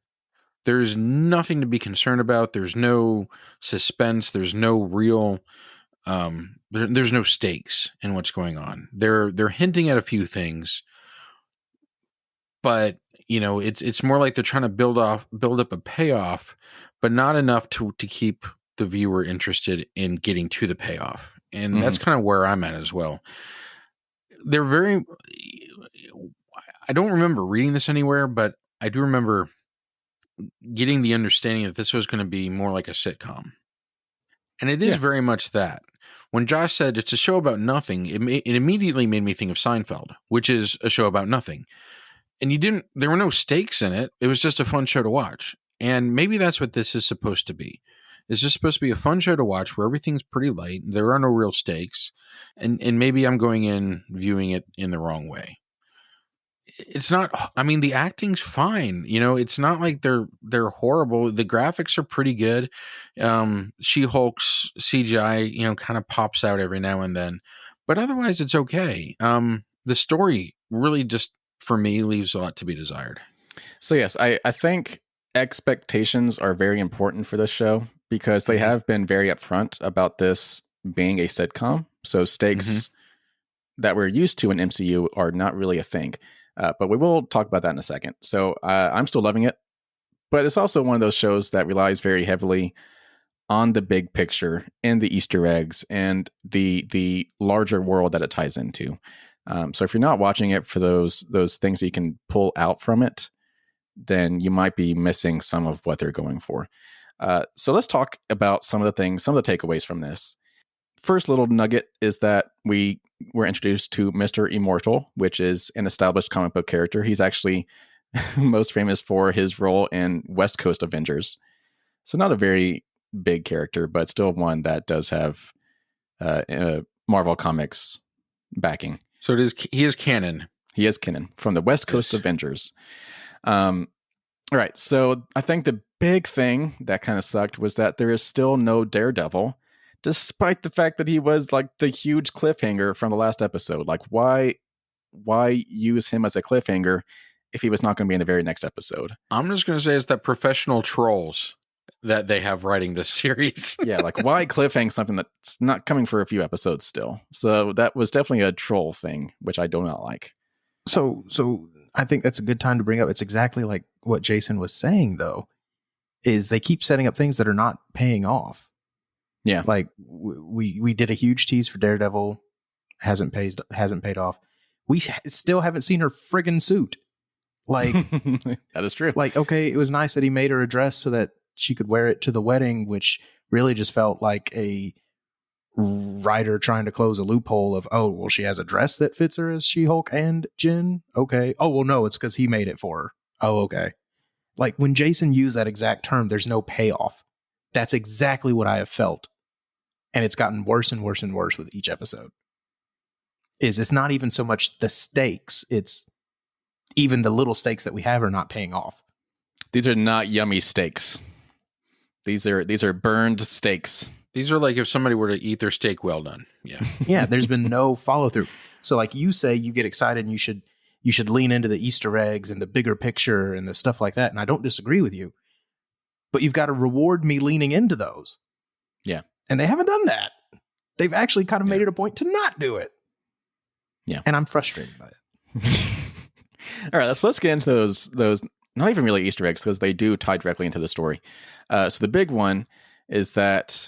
Speaker 3: There's nothing to be concerned about. There's no suspense. There's no real, there's no stakes in what's going on. They're hinting at a few things, but you know, it's more like they're trying to build up a payoff, but not enough to keep the viewer interested in getting to the payoff. And that's kind of where I'm at as well. I don't remember reading this anywhere, but I do remember getting the understanding that this was going to be more like a sitcom. And it is very much that. When Josh said it's a show about nothing, it immediately made me think of Seinfeld, which is a show about nothing. And there were no stakes in it. It was just a fun show to watch. And maybe that's what this is supposed to be. It's just supposed to be a fun show to watch where everything's pretty light. There are no real stakes. And maybe I'm going in viewing it in the wrong way. It's not, I mean, the acting's fine. You know, it's not like they're horrible. The graphics are pretty good. She-Hulk's CGI, you know, kind of pops out every now and then. But otherwise, it's okay. The story really just, for me, leaves a lot to be desired.
Speaker 2: So yes, I think expectations are very important for this show, because they have been very upfront about this being a sitcom. So stakes that we're used to in MCU are not really a thing. But we will talk about that in a second. So I'm still loving it. but it's also one of those shows that relies very heavily on the big picture and the Easter eggs and the larger world that it ties into. So if you're not watching it for those things that you can pull out from it, then you might be missing some of what they're going for. So let's talk about some of the takeaways from this. First little nugget is that we were introduced to Mr. Immortal, which is an established comic book character. He's actually most famous for his role in West Coast Avengers. So not a very big character, but still one that does have Marvel Comics backing.
Speaker 3: So he is canon.
Speaker 2: He is canon from the West Coast Avengers. All right. So I think the big thing that kind of sucked was that there is still no Daredevil, despite the fact that he was like the huge cliffhanger from the last episode. Like, why use him as a cliffhanger if he was not going to be in the very next episode?
Speaker 3: I'm just going to say it's that professional trolls that they have writing this series.
Speaker 2: Yeah, like why cliffhang something that's not coming for a few episodes still? So that was definitely a troll thing, which I do not like.
Speaker 1: So I think that's a good time to bring up. It's exactly like what Jason was saying, though, is they keep setting up things that are not paying off.
Speaker 2: Yeah,
Speaker 1: like we did a huge tease for Daredevil, hasn't paid off. We still haven't seen her friggin' suit. Like
Speaker 2: that is true.
Speaker 1: Like, okay, it was nice that he made her a dress so that she could wear it to the wedding, which really just felt like a writer trying to close a loophole of, oh, well, she has a dress that fits her as She-Hulk and Jen. Okay. Oh, well, no, it's because he made it for her. Oh, okay. Like when Jason used that exact term, there's no payoff. That's exactly what I have felt. And it's gotten worse and worse and worse with each episode. It's not even so much the stakes. It's even the little stakes that we have are not paying off.
Speaker 2: These are not yummy steaks. These are burned steaks.
Speaker 3: These are like if somebody were to eat their steak well done. Yeah.
Speaker 1: Yeah, there's been no follow through. So like you say, you get excited and you should lean into the Easter eggs and the bigger picture and the stuff like that. And I don't disagree with you, but you've got to reward me leaning into those.
Speaker 2: Yeah.
Speaker 1: And they haven't done that. They've actually kind of made it a point to not do it.
Speaker 2: Yeah.
Speaker 1: And I'm frustrated by it.
Speaker 2: All right, let's get into those not even really Easter eggs because they do tie directly into the story. So the big one is that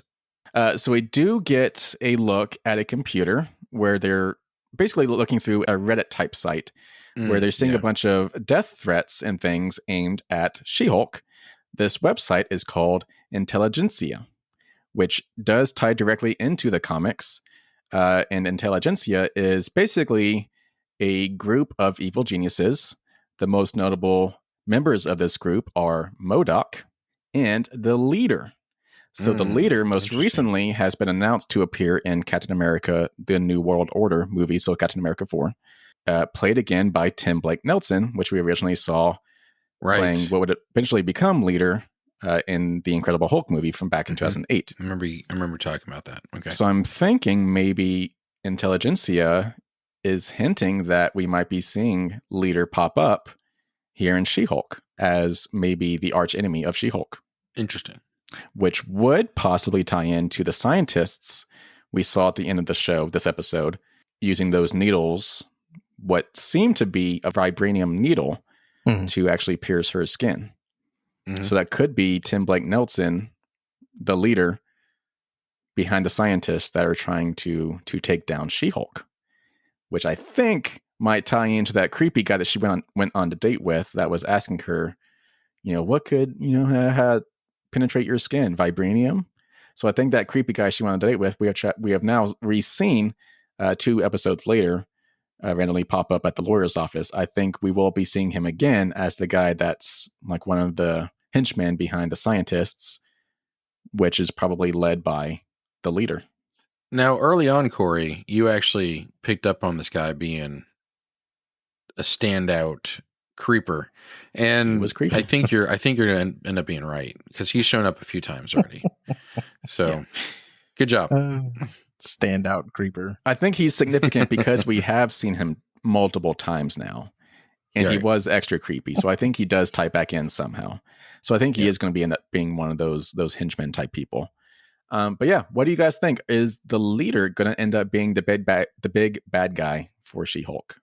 Speaker 2: so we do get a look at a computer where they're basically looking through a Reddit type site where they're seeing a bunch of death threats and things aimed at She-Hulk. This website is called Intelligentsia, which does tie directly into the comics. And Intelligentsia is basically a group of evil geniuses. The most notable members of this group are MODOK and the Leader. So the Leader most recently has been announced to appear in Captain America, the New World Order movie, so Captain America 4, played again by Tim Blake Nelson, which we originally saw playing what would eventually become Leader in the Incredible Hulk movie from back in 2008.
Speaker 3: I remember talking about that. Okay.
Speaker 2: So I'm thinking maybe Intelligentsia is hinting that we might be seeing Leader pop up here in She-Hulk as maybe the arch enemy of She-Hulk.
Speaker 3: Interesting.
Speaker 2: Which would possibly tie into the scientists we saw at the end of the show, this episode, using those needles, what seemed to be a vibranium needle, to actually pierce her skin. So that could be Tim Blake Nelson, the Leader, behind the scientists that are trying to take down She-Hulk, which I think might tie into that creepy guy that she went on to date with that was asking her, what could, penetrate your skin? Vibranium? So I think that creepy guy she went on a date with, we have now re-seen 2 episodes later, randomly pop up at the lawyer's office. I think we will be seeing him again as the guy that's like one of the henchmen behind the scientists, which is probably led by the Leader.
Speaker 3: Now, early on, Corey, you actually picked up on this guy being a standout creeper, and
Speaker 2: he was creepy.
Speaker 3: I think you're gonna end up being right because he's shown up a few times already. So, good job.
Speaker 1: Standout creeper.
Speaker 2: I think he's significant because we have seen him multiple times now, and he was extra creepy. So I think he does tie back in somehow. So I think he is going to end up being one of those henchmen type people. But yeah, what do you guys think? Is the Leader going to end up being the big bad guy for She-Hulk?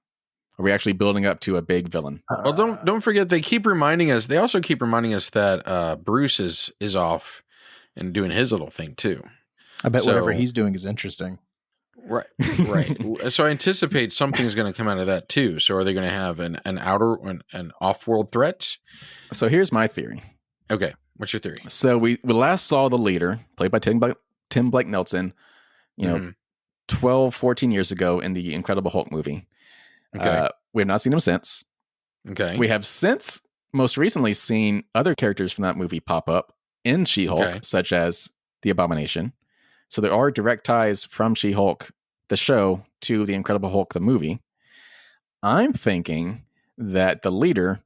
Speaker 2: Are we actually building up to a big villain?
Speaker 3: Well, don't forget they keep reminding us. They also keep reminding us that Bruce is off and doing his little thing too.
Speaker 1: I bet whatever he's doing is interesting.
Speaker 3: Right. So I anticipate something's going to come out of that too. So are they going to have an off-world threat?
Speaker 2: So here's my theory.
Speaker 3: Okay, what's your theory?
Speaker 2: So we last saw the leader, played by Tim Blake Nelson, 12, 14 years ago in the Incredible Hulk movie.
Speaker 3: Okay.
Speaker 2: We have not seen him since.
Speaker 3: Okay.
Speaker 2: We have since most recently seen other characters from that movie pop up in She-Hulk, such as the Abomination. So there are direct ties from She-Hulk, the show, to the Incredible Hulk, the movie. I'm thinking that the leader,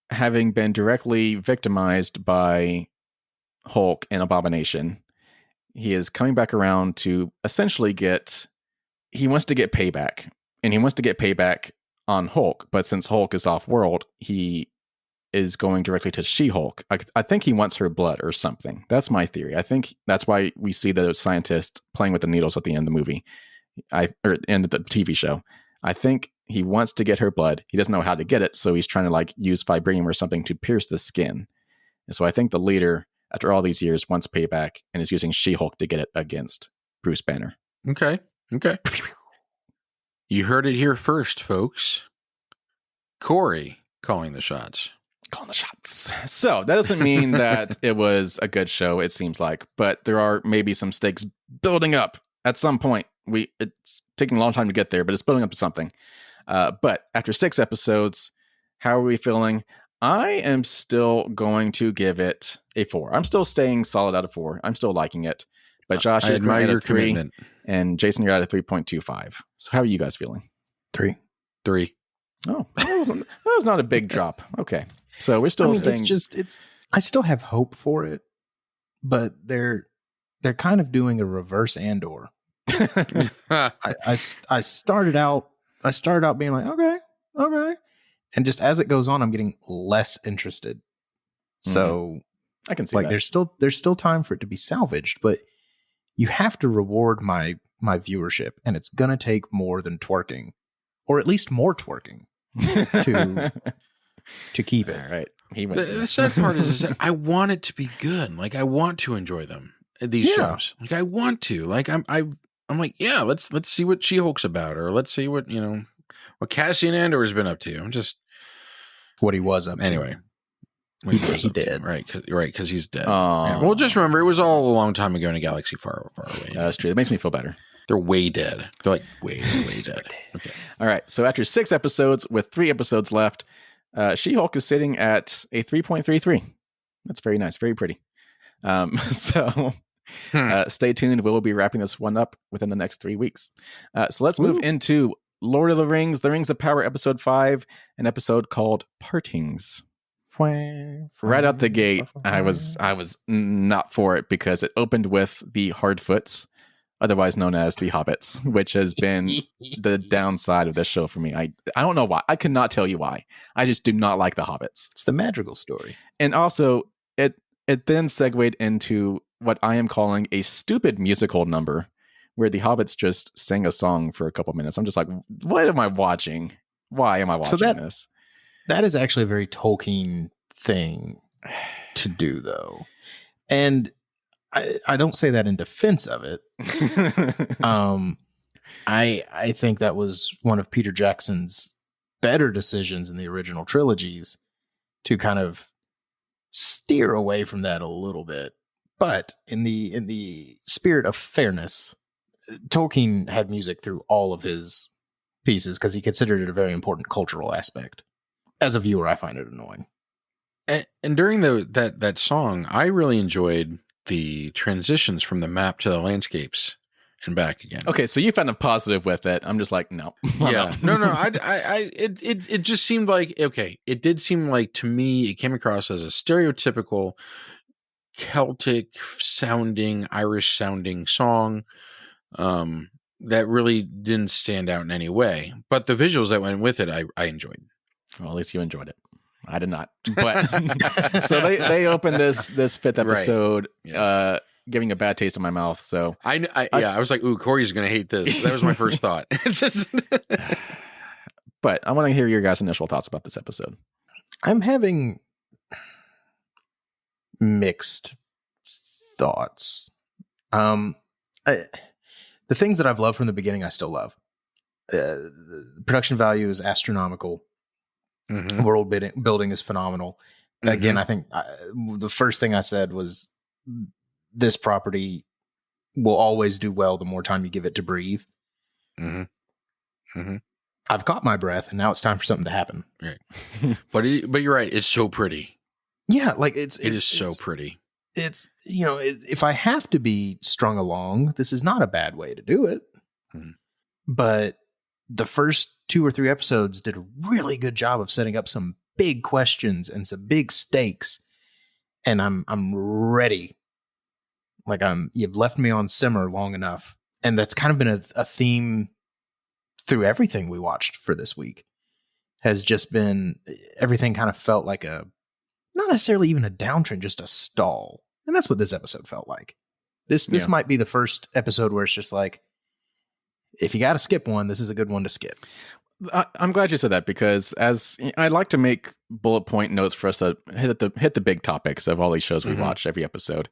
Speaker 2: having been directly victimized by Hulk and Abomination, he is coming back around to essentially he wants to get payback. And he wants to get payback on Hulk. But since Hulk is off-world, he is going directly to She-Hulk. I think he wants her blood or something. That's my theory. I think that's why we see the scientist playing with the needles at the end of the movie, or end of the TV show. I think he wants to get her blood. He doesn't know how to get it, so he's trying to use vibranium or something to pierce the skin. And so I think the leader, after all these years, wants payback and is using She-Hulk to get it against Bruce Banner.
Speaker 3: Okay. You heard it here first, folks. Corey calling the shots.
Speaker 2: So that doesn't mean that it was a good show, it seems like, but there are maybe some stakes building up at some point. It's taking a long time to get there, but it's building up to something. But after 6 episodes, how are we feeling? I am still going to give it a 4. I'm still staying solid out of 4. I'm still liking it. But Josh,
Speaker 3: I admire your
Speaker 2: 3,
Speaker 3: commitment.
Speaker 2: and Jason, you're at a 3.25. So how are you guys feeling?
Speaker 1: 3.
Speaker 2: Oh, that was not a big drop. Okay. So we're still staying.
Speaker 1: I still have hope for it, but they're kind of doing a reverse Andor. I started out being like, okay. And just as it goes on, I'm getting less interested. So
Speaker 2: I can see that.
Speaker 1: there's still time for it to be salvaged, but you have to reward my viewership, and it's gonna take more than twerking, or at least more twerking to keep it.
Speaker 2: All right.
Speaker 3: The sad part is that I want it to be good. I want to enjoy them, these shows. I want to. I'm like, yeah, let's see what She-Hulk's about, or let's see what Cassian Andor has been up to. I'm just
Speaker 1: what he was up to.
Speaker 3: Anyway.
Speaker 1: He did.
Speaker 3: Right, because he's dead. Yeah. Well, just remember, it was all a long time ago in a galaxy far, far away.
Speaker 2: That's true. It makes me feel better.
Speaker 3: They're way dead. They're way dead. Okay.
Speaker 2: All right. So after 6 episodes with 3 episodes left, She-Hulk is sitting at a 3.33. That's very nice. Very pretty. So stay tuned. We'll be wrapping this one up within the next 3 weeks. So let's move into Lord of the Rings, The Rings of Power, Episode 5, an episode called Partings. Right out the gate, I was not for it because it opened with the Hardfoots, otherwise known as the Hobbits, which has been the downside of this show for me. I don't know why. I could not tell you why. I just do not like the Hobbits.
Speaker 1: It's the magical story.
Speaker 2: And also, it then segued into what I am calling a stupid musical number, where the Hobbits just sang a song for a couple minutes. I'm just like, what am I watching? Why am I watching this?
Speaker 1: That is actually a very Tolkien thing to do, though. And I don't say that in defense of it. I think that was one of Peter Jackson's better decisions in the original trilogies to kind of steer away from that a little bit. But in the spirit of fairness, Tolkien had music through all of his pieces because he considered it a very important cultural aspect. As a viewer, I find it annoying.
Speaker 3: And during that song, I really enjoyed the transitions from the map to the landscapes and back again.
Speaker 2: Okay, so you found a positive with it. I'm just like, no.
Speaker 3: Yeah, no. It just seemed like, okay, it did seem like, to me, it came across as a stereotypical Celtic sounding, Irish sounding song that really didn't stand out in any way. But the visuals that went with it, I enjoyed.
Speaker 2: Well, at least you enjoyed it. I did not. But so they opened this 5th episode,
Speaker 3: right.
Speaker 2: Giving a bad taste in my mouth. So
Speaker 3: I was like, ooh, Corey's gonna hate this. That was my first thought.
Speaker 2: But I want to hear your guys' initial thoughts about this episode.
Speaker 1: I'm having mixed thoughts. The things that I've loved from the beginning, I still love. The production value is astronomical.
Speaker 3: Mm-hmm.
Speaker 1: World building is phenomenal.
Speaker 3: Mm-hmm.
Speaker 1: Again, I think the first thing I said was this property will always do well the more time you give it to breathe.
Speaker 3: Mm-hmm. Mm-hmm.
Speaker 1: I've caught my breath, and now it's time for something to happen.
Speaker 3: Right. but you're right. It's so pretty.
Speaker 1: Yeah, like it
Speaker 3: is so pretty.
Speaker 1: It's, if I have to be strung along, this is not a bad way to do it.
Speaker 3: Mm-hmm.
Speaker 1: But the first 2 or 3 episodes did a really good job of setting up some big questions and some big stakes. And I'm ready. Like you've left me on simmer long enough. And that's kind of been a theme through everything we watched for this week. Has just been, everything kind of felt like not necessarily even a downtrend, just a stall. And that's what this episode felt like. This might be the first episode where it's just like, if you got to skip one, this is a good one to skip.
Speaker 2: I'm glad you said that, because as I like to make bullet point notes for us to hit the big topics of all these shows we watch every episode.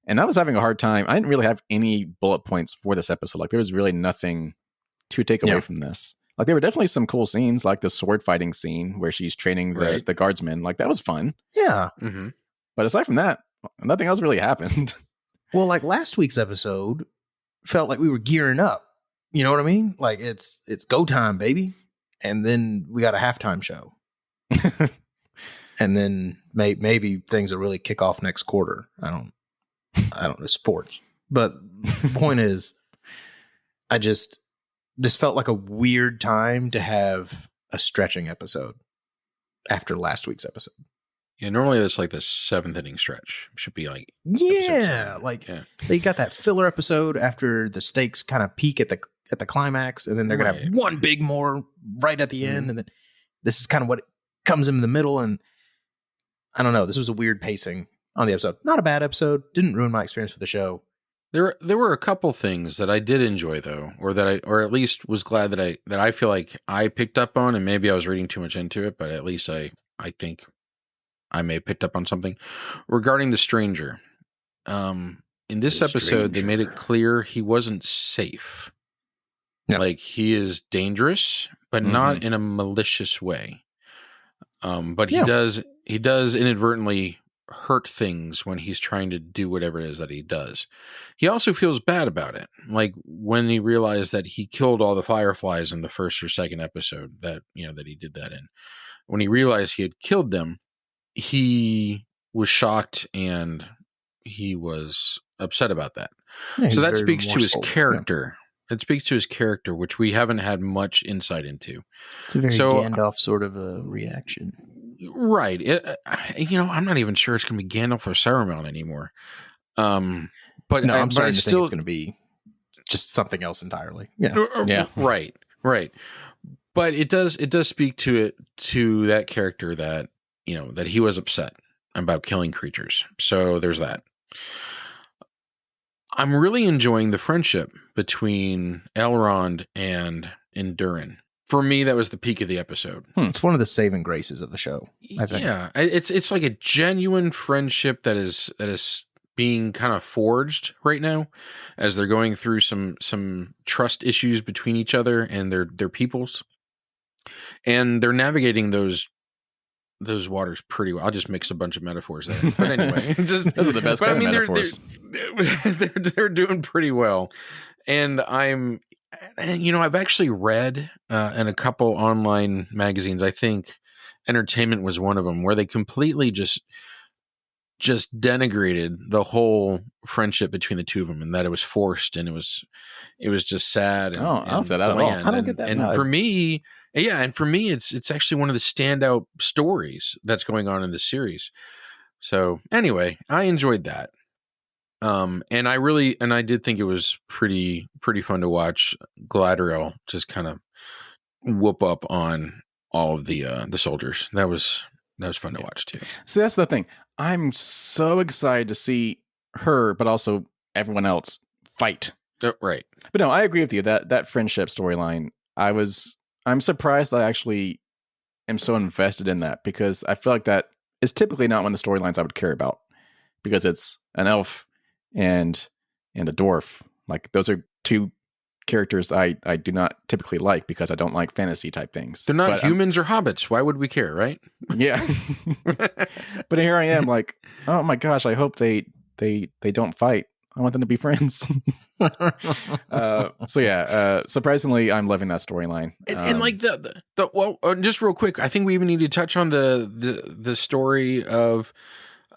Speaker 2: And I was having a hard time. I didn't really have any bullet points for this episode. Like, there was really nothing to take away from this. Like, there were definitely some cool scenes, like the sword fighting scene where she's training the guardsmen. Like, that was fun.
Speaker 1: Yeah.
Speaker 3: Mm-hmm.
Speaker 2: But aside from that, nothing else really happened.
Speaker 1: Well, like last week's episode felt like we were gearing up. You know what I mean? Like, it's go time, baby. And then we got a halftime show. And then maybe things will really kick off next quarter. I don't know sports. But the point is, this felt like a weird time to have a stretching episode after last week's episode.
Speaker 3: Yeah, normally it's like the 7th inning stretch. It should be like
Speaker 1: they got that filler episode after the stakes kind of peak at the climax, and then they're gonna have one big more right at the end, and then this is kind of what comes in the middle. And I don't know, this was a weird pacing on the episode. Not a bad episode, didn't ruin my experience with the show.
Speaker 3: There were a couple things that I did enjoy, though, or at least was glad that I feel like I picked up on, and maybe I was reading too much into it, but at least I think I may have picked up on something regarding the stranger. In this episode, they made it clear he wasn't safe. Yeah. Like, he is dangerous, but not in a malicious way. But he does inadvertently hurt things when he's trying to do whatever it is that he does. He also feels bad about it. Like, when he realized that he killed all the Fireflies in the first or second episode that he did that in. When he realized he had killed them, he was shocked and he was upset about that. Yeah, so that speaks to his character. Yeah. It speaks to his character, which we haven't had much insight into.
Speaker 1: It's a very Gandalf sort of a reaction.
Speaker 3: Right. I'm not even sure it's going to be Gandalf or Saruman anymore. But
Speaker 1: no, I'm starting to think it's going to be just something else entirely. Yeah.
Speaker 3: Yeah. Right. But it does speak to that character that, that he was upset about killing creatures. So there's that. I'm really enjoying the friendship between Elrond and Durin. For me, that was the peak of the episode.
Speaker 1: It's one of the saving graces of the show, I think.
Speaker 3: Yeah, it's like a genuine friendship that is being kind of forged right now as they're going through some trust issues between each other and their peoples, and they're navigating those waters pretty well. I'll just mix a bunch of metaphors there. But anyway, those
Speaker 2: are the best kind of metaphors.
Speaker 3: They're doing pretty well. And I've actually read in a couple online magazines, I think Entertainment was one of them, where they completely just denigrated the whole friendship between the two of them, and that it was forced and it was just sad. And,
Speaker 2: I don't feel that at all.
Speaker 1: I don't get that.
Speaker 3: And for me, it's actually one of the standout stories that's going on in the series. So anyway, I enjoyed that. And I did think it was pretty fun to watch Galadriel just kind of whoop up on all of the soldiers. That was fun to watch too.
Speaker 2: So that's the thing. I'm so excited to see her, but also everyone else fight.
Speaker 3: Right.
Speaker 2: But no, I agree with you that friendship storyline. I was I'm surprised that I actually am so invested in that, because I feel like that is typically not one of the storylines I would care about, because it's an elf and a dwarf. Like, those are two characters I do not typically like, because I don't like fantasy type things.
Speaker 3: They're not
Speaker 2: But
Speaker 3: humans or hobbits. Why would we care, right?
Speaker 2: yeah. But here I am, like, oh my gosh, I hope they don't fight. I want them to be friends. So yeah, surprisingly, I'm loving that storyline.
Speaker 3: And like well, just real quick, I think we even need to touch on the story of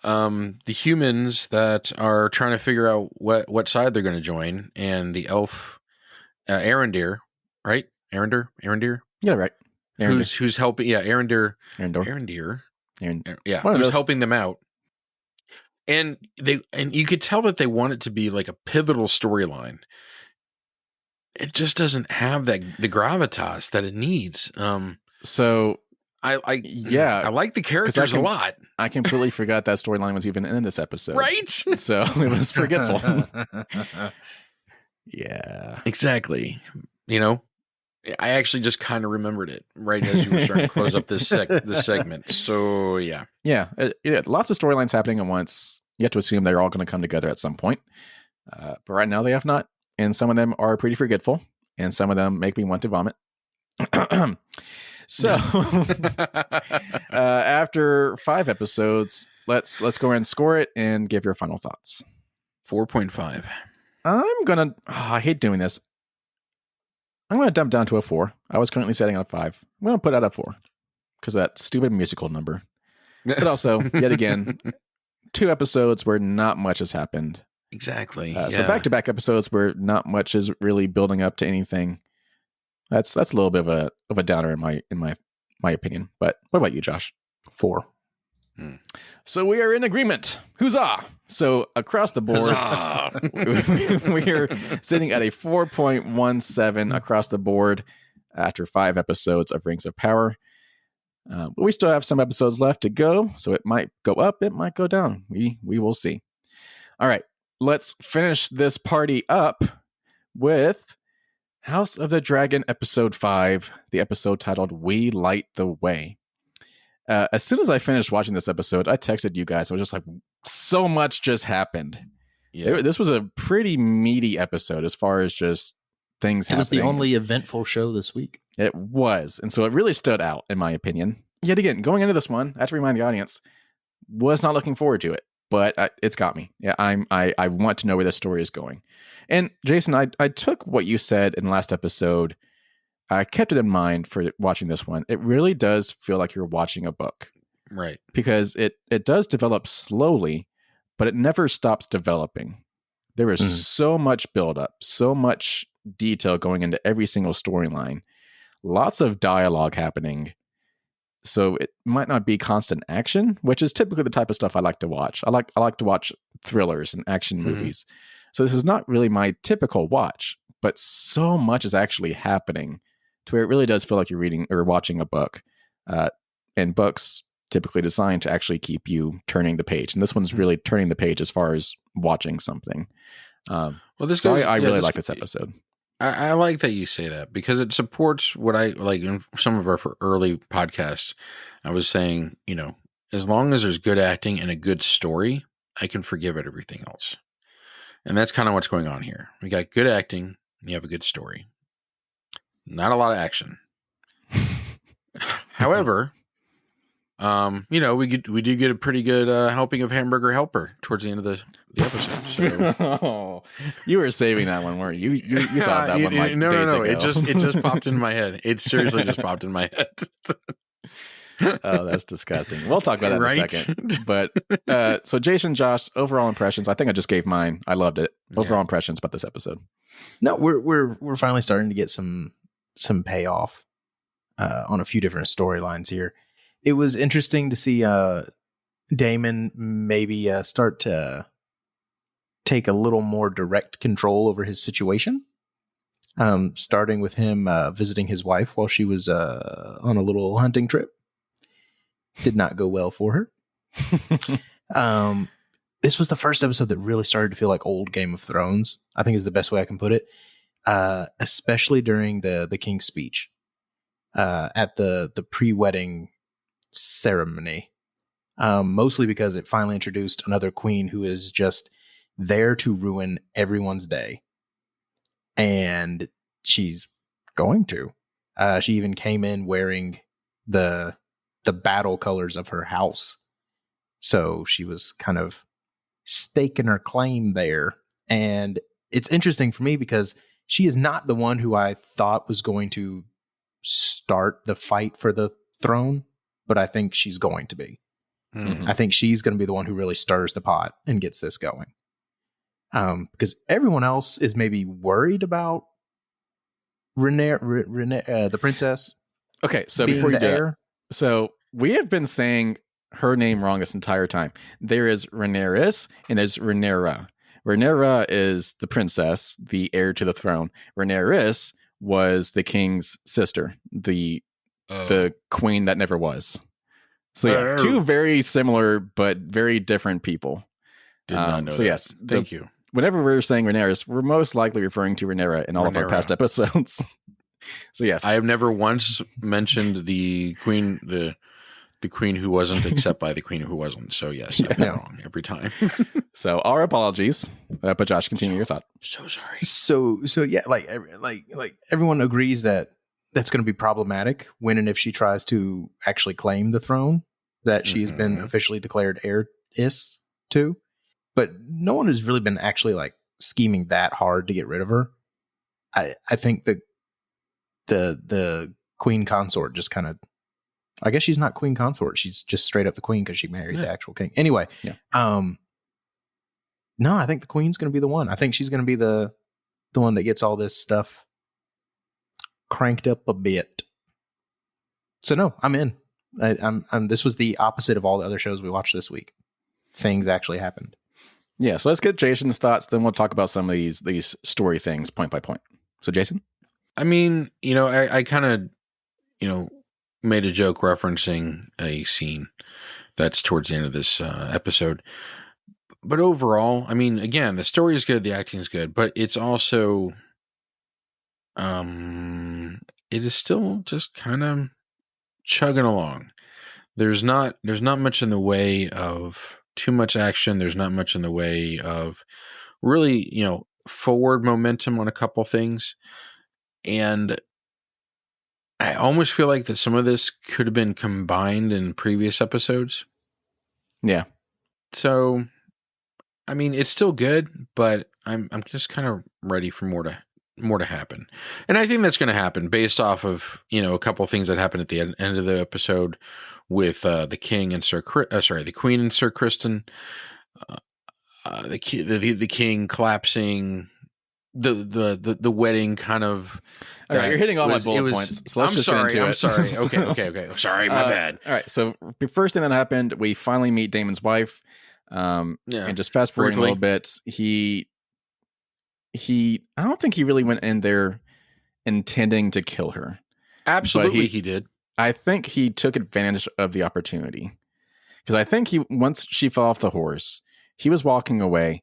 Speaker 3: the humans that are trying to figure out what side they're going to join, and the elf Arendir, right? Arendir.
Speaker 2: Yeah, right.
Speaker 3: Who's helping? Yeah, Arendir. Yeah, who's helping them out. And you could tell that they want it to be like a pivotal storyline. It just doesn't have the gravitas that it needs.
Speaker 2: So
Speaker 3: I like the characters a lot.
Speaker 2: I completely forgot that storyline was even in this episode.
Speaker 3: Right?
Speaker 2: So it was forgetful. Yeah.
Speaker 3: Exactly. You know, I actually just kind of remembered it right as you were starting to close up this segment. So yeah.
Speaker 2: Yeah. Lots of storylines happening at once. You have to assume they're all going to come together at some point. But right now they have not. And some of them are pretty forgetful. And some of them make me want to vomit. So after 5 episodes, let's go ahead and score it and give your final thoughts.
Speaker 3: 4.5.
Speaker 2: I'm going to, I hate doing this. I'm going to dump down to a 4. I was currently setting on a 5. I'm going to put out a 4 because of that stupid musical number. But also, yet again, 2 episodes where not much has happened.
Speaker 3: Exactly.
Speaker 2: So back-to-back episodes where not much is really building up to anything. That's a little bit of a downer in my opinion. But what about you, Josh?
Speaker 1: 4.
Speaker 2: So we are in agreement. Huzzah! So across the board, we are sitting at a 4.17 across the board after 5 episodes of Rings of Power. But we still have some episodes left to go, so it might go up, it might go down. We will see. All right, let's finish this party up with House of the Dragon episode 5, the episode titled We Light the Way. As soon as I finished watching this episode, I texted you guys. I was just like, so much just happened. Yeah. This was a pretty meaty episode as far as just things happening.
Speaker 1: It was the only eventful show this week.
Speaker 2: It was. And so it really stood out, in my opinion. Yet again, going into this one, I have to remind the audience, was not looking forward to it, but it's got me. Yeah, I want to know where this story is going. And Jason, I took what you said in the last episode. I kept it in mind for watching this one. It really does feel like you're watching a book.
Speaker 3: Right.
Speaker 2: Because it does develop slowly, but it never stops developing. There is so much buildup, so much detail going into every single storyline, lots of dialogue happening. So it might not be constant action, which is typically the type of stuff I like to watch. I like to watch thrillers and action movies. So this is not really my typical watch, but so much is actually happening to where it really does feel like you're reading or watching a book. And books typically designed to actually keep you turning the page. And this one's really turning the page as far as watching something. I really like this episode.
Speaker 3: I like that you say that because it supports what I like in some of our early podcasts. I was saying, as long as there's good acting and a good story, I can forgive it everything else. And that's kind of what's going on here. We got good acting and you have a good story. Not a lot of action. However, we do get a pretty good helping of Hamburger Helper towards the end of the episode. So.
Speaker 2: Oh, you were saving that one, weren't you? You thought that one like days ago.
Speaker 3: It just popped in my head. It seriously just popped in my head.
Speaker 2: Oh, that's disgusting. We'll talk about that in a second. But so Jason, Josh, overall impressions. I think I just gave mine. I loved it. Overall impressions about this episode.
Speaker 1: No, we're finally starting to get some payoff on a few different storylines here. It was interesting to see Damon maybe start to take a little more direct control over his situation. Starting with him visiting his wife while she was on a little hunting trip. Did not go well for her. This was the first episode that really started to feel like old Game of Thrones, I think is the best way I can put it. Especially during the King's speech. at the pre-wedding ceremony, mostly because it finally introduced another queen who is just there to ruin everyone's day, and she's going to. She even came in wearing the battle colors of her house, so she was kind of staking her claim there. And it's interesting for me because she is not the one who I thought was going to start the fight for the throne, but I think she's going to be.
Speaker 3: Mm.
Speaker 1: I think she's going to be the one who really stirs the pot and gets this going. Because everyone else is maybe worried about the princess.
Speaker 2: Okay, so
Speaker 1: being
Speaker 2: before you
Speaker 1: the
Speaker 2: do that,
Speaker 1: heir.
Speaker 2: so we have been saying her name wrong this entire time. There is Rhaenyra and there's Rhaenyra. Rhaenyra is the princess, the heir to the throne. Rhaenyra was the king's sister, the queen that never was. So yeah, two very similar but very different people.
Speaker 3: Did not know
Speaker 2: so
Speaker 3: that.
Speaker 2: yes,
Speaker 3: Thank you.
Speaker 2: Whenever we're saying Rhaenyra, we're most likely referring to Rhaenyra in all of our past episodes. So yes,
Speaker 3: I have never once mentioned the queen, the queen who wasn't, except by the queen who wasn't. So yes, I've been wrong every time.
Speaker 2: So our apologies. But Josh, continue your thought.
Speaker 3: So sorry.
Speaker 1: So yeah, like everyone agrees that that's going to be problematic when and if she tries to actually claim the throne that she's been officially declared heiress to. But no one has really been actually like scheming that hard to get rid of her. I think the queen consort just kind of, I guess she's not queen consort. She's just straight up the queen because she married the actual king. Anyway, no, I think the queen's going to be the one. I think she's going to be the one that gets all this stuff cranked up a bit. So no, I'm in. I'm this was the opposite of all the other shows we watched this week. Things actually happened.
Speaker 2: Yeah, so let's get Jason's thoughts. Then we'll talk about some of these story things point by point. So Jason?
Speaker 3: I mean, I kind of, made a joke referencing a scene that's towards the end of this episode. But overall, I mean, again, the story is good, the acting is good, but it's also, it is still just kind of chugging along. There's not much in the way of too much action. There's not much in the way of really, forward momentum on a couple things. And I almost feel like that some of this could have been combined in previous episodes.
Speaker 2: Yeah.
Speaker 3: So, I mean, it's still good, but I'm just kind of ready for more to happen. And I think that's going to happen based off of, a couple of things that happened at the end of the episode with the king and the queen and Sir Kristen, the king collapsing, the wedding kind of.
Speaker 2: All right, you're hitting all my bullet points. So let's just get into it.
Speaker 3: I'm sorry. Okay. Sorry, my bad.
Speaker 2: All right. So the first thing that happened, we finally meet Damon's wife. And just fast forwarding a little bit, he I don't think he really went in there intending to kill her.
Speaker 3: Absolutely, he did.
Speaker 2: I think he took advantage of the opportunity because I think once she fell off the horse, he was walking away.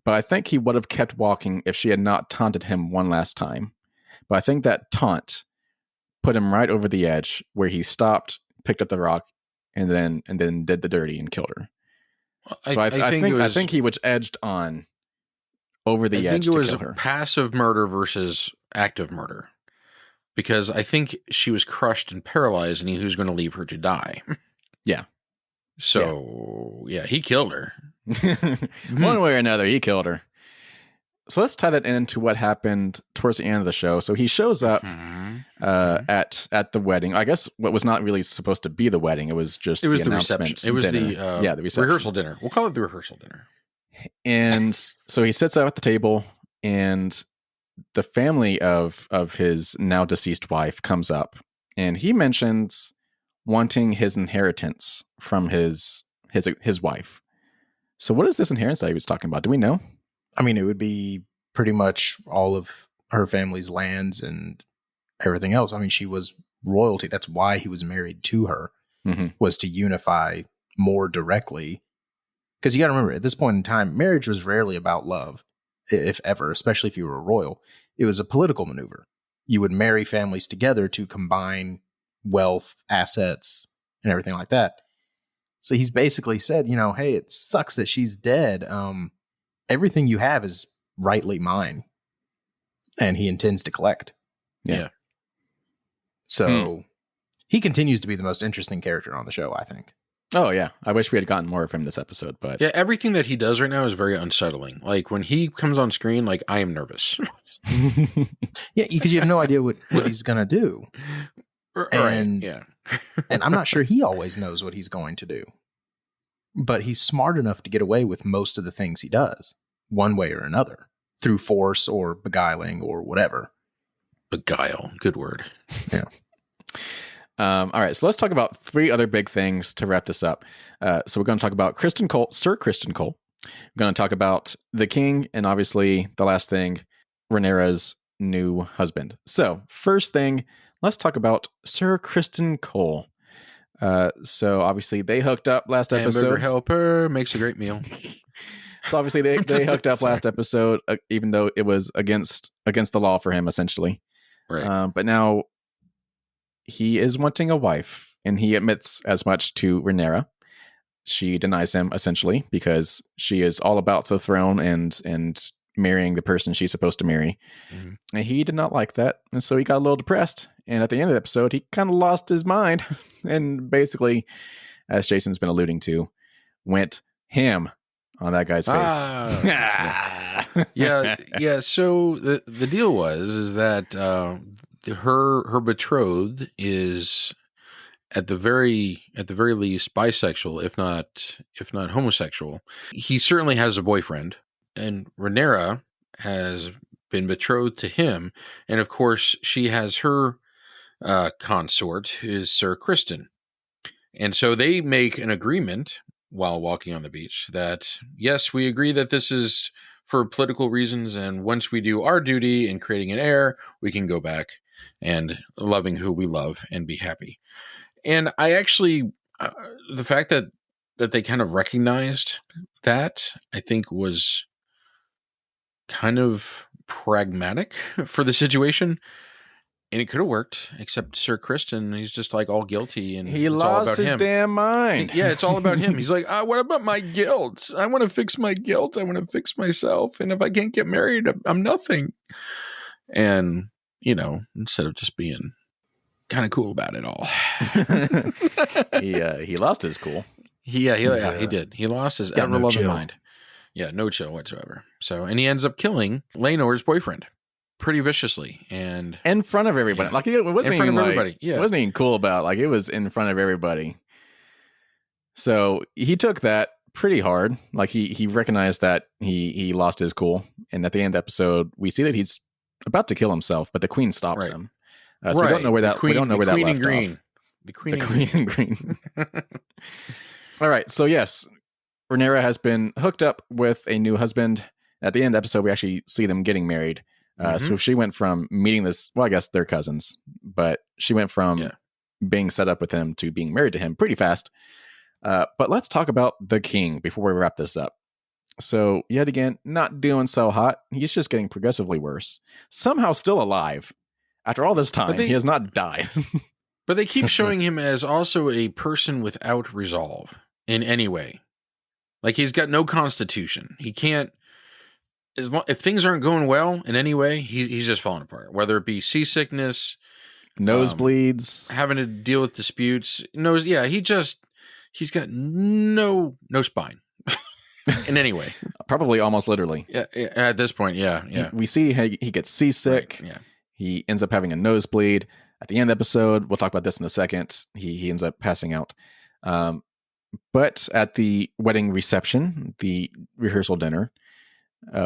Speaker 2: But I think he would have kept walking if she had not taunted him one last time. But I think that taunt put him right over the edge where he stopped, picked up the rock, and then did the dirty and killed her. So I think he was edged on over the edge to kill her. I think it was
Speaker 3: passive murder versus active murder. Because I think she was crushed and paralyzed and he was going to leave her to die.
Speaker 2: Yeah.
Speaker 3: So, yeah, he killed her.
Speaker 2: One way or another, he killed her. So let's tie that into what happened towards the end of the show. So he shows up at the wedding. I guess what was not really supposed to be the wedding. It was just the
Speaker 3: reception. It was
Speaker 2: dinner.
Speaker 3: the
Speaker 2: reception.
Speaker 3: Rehearsal dinner. We'll call it the rehearsal dinner.
Speaker 2: And so he sits up at the table, and the family of his now deceased wife comes up, and he mentions wanting his inheritance from his wife. So what is this inheritance that he was talking about? Do we know?
Speaker 1: I mean, it would be pretty much all of her family's lands and everything else. I mean, she was royalty. That's why he was married to her, was to unify more directly. Because you got to remember, at this point in time, marriage was rarely about love, if ever, especially if you were a royal. It was a political maneuver. you would marry families together to combine wealth, assets, and everything like that. So he's basically said, hey, it sucks that she's dead. Everything you have is rightly mine, and he intends to collect.
Speaker 3: Yeah.
Speaker 1: So he continues to be the most interesting character on the show, I think.
Speaker 2: Oh, yeah. I wish we had gotten more of him this episode, but
Speaker 3: Yeah, everything that he does right now is very unsettling. Like when he comes on screen, like I am nervous.
Speaker 1: Yeah, because you have no idea what he's going to do.
Speaker 3: Right. Yeah.
Speaker 1: And I'm not sure he always knows what he's going to do. But he's smart enough to get away with most of the things he does, one way or another, through force or beguiling or whatever.
Speaker 3: Beguile. Good word.
Speaker 1: Yeah.
Speaker 2: All right, so let's talk about 3 other big things to wrap this up. So we're going to talk about Sir Kristen Cole. We're going to talk about the king, and obviously the last thing, Rhaenyra's new husband. So first thing, let's talk about Sir Kristen Cole. So obviously they hooked up last episode.
Speaker 3: Hamburger helper makes a great meal.
Speaker 2: So obviously they hooked up last episode, even though it was against the law for him, essentially.
Speaker 3: Right.
Speaker 2: But now he is wanting a wife, and he admits as much to Rhaenyra. She denies him, essentially, because she is all about the throne and marrying the person she's supposed to marry.
Speaker 3: Mm-hmm.
Speaker 2: And he did not like that, and so he got a little depressed. And at the end of the episode, he kind of lost his mind, and basically, as Jason's been alluding to, went ham on that guy's face.
Speaker 3: Yeah. So the deal is that her betrothed is at the very least bisexual, if not homosexual. He certainly has a boyfriend, and Rhaenyra has been betrothed to him, and of course she has her consort, who is Sir Kristen. And so they make an agreement while walking on the beach that, yes, we agree that this is for political reasons, and once we do our duty in creating an heir, we can go back and loving who we love and be happy. And I actually, the fact that they kind of recognized that, I think was kind of pragmatic for the situation. And it could have worked, except Sir Kristen, he's just like all guilty, and
Speaker 2: he
Speaker 3: it's all
Speaker 2: lost
Speaker 3: about
Speaker 2: his
Speaker 3: him.
Speaker 2: damn mind.
Speaker 3: Yeah, it's all about him. He's like, what about my guilt? I want to fix my guilt. I want to fix myself. And if I can't get married, I'm nothing. And, instead of just being kind of cool about it all.
Speaker 2: He lost his cool.
Speaker 3: He did. He lost his ever-loving mind. Yeah, no chill whatsoever. So, and he ends up killing Laenor's boyfriend pretty viciously, and
Speaker 2: in front of everybody. Like it wasn't even
Speaker 3: everybody. Yeah,
Speaker 2: it wasn't even cool about. Like it was in front of everybody. So he took that pretty hard. Like he recognized that he lost his cool, and at the end of the episode, we see that he's about to kill himself, but the queen stops him. So we don't know where that left off. The queen in green. All right. So yes, Rhaenyra has been hooked up with a new husband. At the end of the episode, we actually see them getting married. So she went from meeting this, well, I guess they're cousins, but she went from being set up with him to being married to him pretty fast. But let's talk about the king before we wrap this up. So yet again, not doing so hot. He's just getting progressively worse. Somehow still alive. After all this time, he has not died.
Speaker 3: But they keep showing him as also a person without resolve in any way. Like he's got no constitution. He can't, if things aren't going well in any way, he's just falling apart. Whether it be seasickness,
Speaker 2: nosebleeds,
Speaker 3: having to deal with disputes. He's got no spine in any way.
Speaker 2: Probably almost literally.
Speaker 3: Yeah, at this point, yeah.
Speaker 2: We see he gets seasick.
Speaker 3: Right, yeah.
Speaker 2: He ends up having a nosebleed. At the end of the episode, we'll talk about this in a second, he ends up passing out. But at the wedding reception, the rehearsal dinner,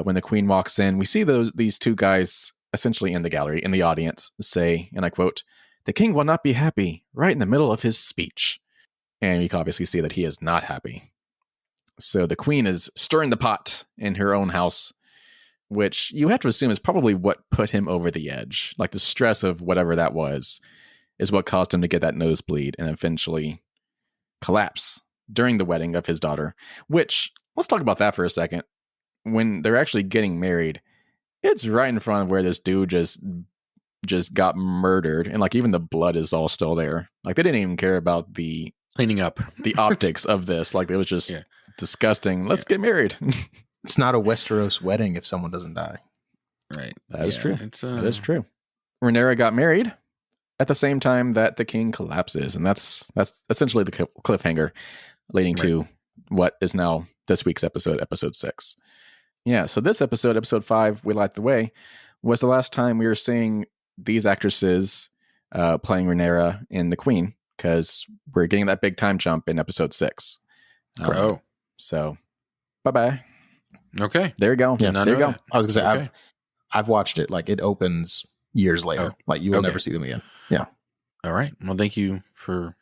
Speaker 2: when the queen walks in, we see these two guys essentially in the gallery, in the audience, say, and I quote, "The king will not be happy," right in the middle of his speech. And you can obviously see that he is not happy. So the queen is stirring the pot in her own house, which you have to assume is probably what put him over the edge. Like the stress of whatever that was is what caused him to get that nosebleed and eventually collapse during the wedding of his daughter, which, let's talk about that for a second. When they're actually getting married, it's right in front of where this dude just just got murdered, and like even the blood is all still there. Like they didn't even care about the
Speaker 3: Cleaning up.
Speaker 2: the optics of this. Like it was just disgusting. Let's get married.
Speaker 1: It's not a Westeros wedding if someone doesn't die.
Speaker 3: Right.
Speaker 2: That is true.
Speaker 3: It's,
Speaker 2: That is true. Rhaenyra got married at the same time that the king collapses, and that's essentially the cliffhanger leading to what is now this week's episode 6. Yeah, so this episode 5, We Light the Way, was the last time we were seeing these actresses playing Rhaenyra and the Queen, because we're getting that big time jump in episode 6. So, bye-bye.
Speaker 3: Okay.
Speaker 2: There you go.
Speaker 3: Yeah,
Speaker 2: there you go.
Speaker 1: I was going to say, I've watched it. Like, it opens years later. Like, you will never see them again. Yeah.
Speaker 3: All right. Well, thank you for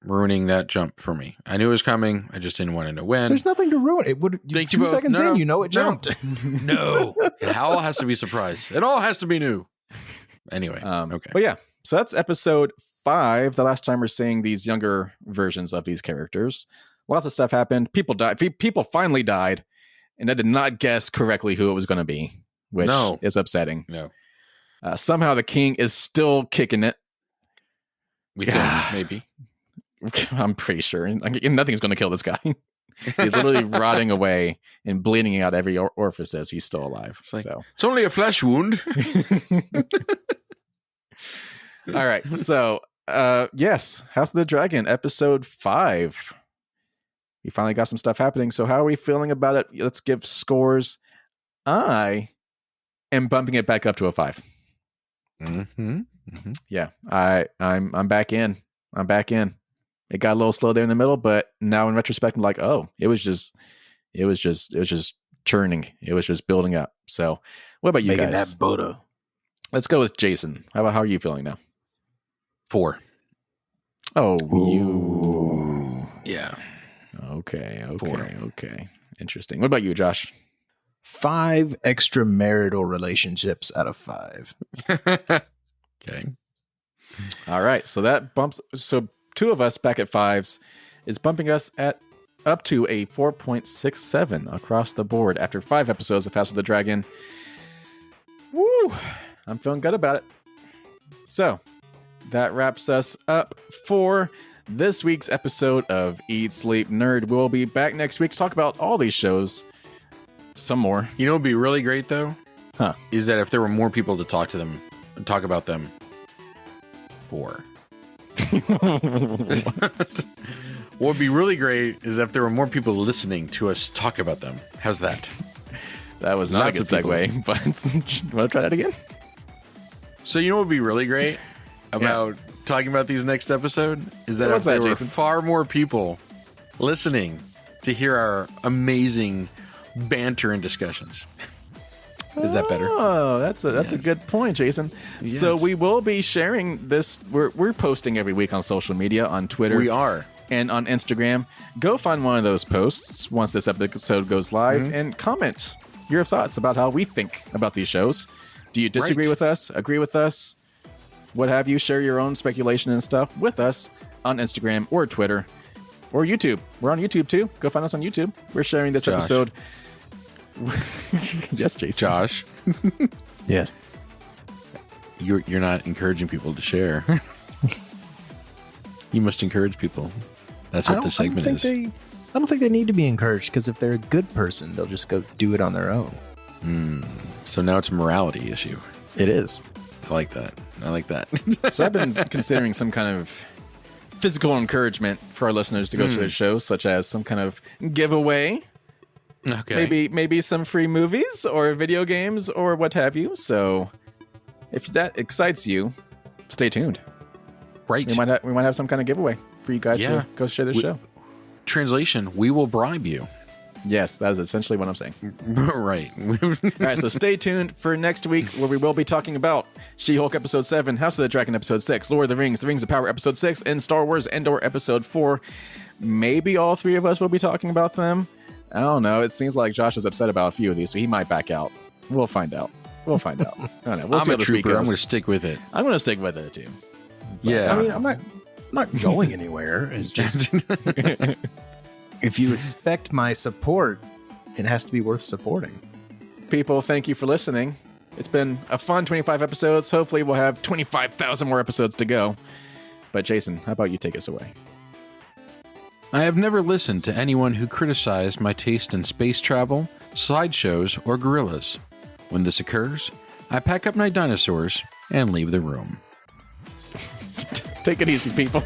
Speaker 3: ruining that jump for me. I knew it was coming. I just didn't want to know when.
Speaker 1: There's nothing to ruin. It would.
Speaker 3: Thank
Speaker 1: 2
Speaker 3: you both.
Speaker 1: seconds in, you know it jumped.
Speaker 3: No. It all has to be surprise. It all has to be new. Anyway. Okay.
Speaker 2: But yeah, so that's episode 5. The last time we're seeing these younger versions of these characters. Lots of stuff happened. People died. People finally died. And I did not guess correctly who it was going to be, which is upsetting.
Speaker 3: No.
Speaker 2: Somehow the king is still kicking it.
Speaker 3: We think, maybe.
Speaker 2: I'm pretty sure. Nothing's going to kill this guy. He's literally rotting away and bleeding out every orifice. He's still alive.
Speaker 3: It's only a flesh wound.
Speaker 2: All right. So, yes, House of the Dragon, episode 5. We finally got some stuff happening. So how are we feeling about it? Let's give scores. I am bumping it back up to a 5.
Speaker 3: Mm-hmm. Mm-hmm.
Speaker 2: Yeah, I'm back in. I'm back in. It got a little slow there in the middle, but now in retrospect, I'm like, oh, it was just churning. It was just building up. So, what about you
Speaker 1: Making
Speaker 2: guys?
Speaker 1: that butter.
Speaker 2: Let's go with Jason. How are you feeling now?
Speaker 3: 4.
Speaker 2: Oh,
Speaker 1: Ooh.
Speaker 3: Yeah.
Speaker 2: Okay.
Speaker 3: 4.
Speaker 2: Okay. Interesting. What about you, Josh?
Speaker 1: 5 extramarital relationships out of 5.
Speaker 3: Okay.
Speaker 2: All right. So that bumps. So 2 of us back at 5s is bumping us up to a 4.67 across the board after 5 episodes of House of the Dragon. Woo! I'm feeling good about it. So that wraps us up for this week's episode of Eat, Sleep, Nerd. We'll be back next week to talk about all these shows. Some more.
Speaker 3: You know what would be really great, though?
Speaker 2: Huh.
Speaker 3: Is that if there were more people to talk about them for. What would be really great is if there were more people listening to us talk about them. How's that?
Speaker 2: That was not a good segue, but want to try that again?
Speaker 3: So you know what would be really great about talking about these next episode is that
Speaker 2: What's
Speaker 3: if there
Speaker 2: that,
Speaker 3: were
Speaker 2: Jason?
Speaker 3: far more people listening to hear our amazing banter and discussions. Is that better?
Speaker 2: Oh, that's a good point, Jason.
Speaker 3: Yes.
Speaker 2: So we will be sharing this. We're posting every week on social media, on Twitter.
Speaker 3: We are.
Speaker 2: And on Instagram. Go find one of those posts once this episode goes live and comment your thoughts about how we think about these shows. Do you disagree with us? Agree with us? What have you? Share your own speculation and stuff with us on Instagram or Twitter or YouTube. We're on YouTube too. Go find us on YouTube. We're sharing this episode. Yes, Jason.
Speaker 3: Josh.
Speaker 1: Yes.
Speaker 3: You're not encouraging people to share. You must encourage people. That's what the segment is.
Speaker 1: I don't think they need to be encouraged, because if they're a good person, they'll just go do it on their own.
Speaker 3: So now it's a morality issue.
Speaker 1: It is.
Speaker 3: I like that.
Speaker 2: So I've been considering some kind of physical encouragement for our listeners to go to their shows, such as some kind of giveaway.
Speaker 3: Okay.
Speaker 2: Maybe some free movies or video games or what have you. So if that excites you, stay tuned.
Speaker 3: Right.
Speaker 2: We might have some kind of giveaway for you guys to go share this show.
Speaker 3: Translation, we will bribe you.
Speaker 2: Yes, that is essentially what I'm saying.
Speaker 3: Right.
Speaker 2: All right, so stay tuned for next week, where we will be talking about She-Hulk episode 7, House of the Dragon episode 6, Lord of the Rings of Power episode 6, and Star Wars Andor episode 4. Maybe all 3 of us will be talking about them. I don't know. It seems like Josh is upset about a few of these, so he might back out. We'll find out. I don't know. We'll see how this week goes.
Speaker 3: I'm going to stick with it.
Speaker 2: I'm going to stick with it too.
Speaker 3: Yeah.
Speaker 1: I mean, I'm not going anywhere. It's just if you expect my support, it has to be worth supporting.
Speaker 2: People, thank you for listening. It's been a fun 25 episodes. Hopefully we'll have 25,000 more episodes to go. But Jason, how about you take us away?
Speaker 3: I have never listened to anyone who criticized my taste in space travel, slideshows, or gorillas. When this occurs, I pack up my dinosaurs and leave the room.
Speaker 2: Take it easy, people.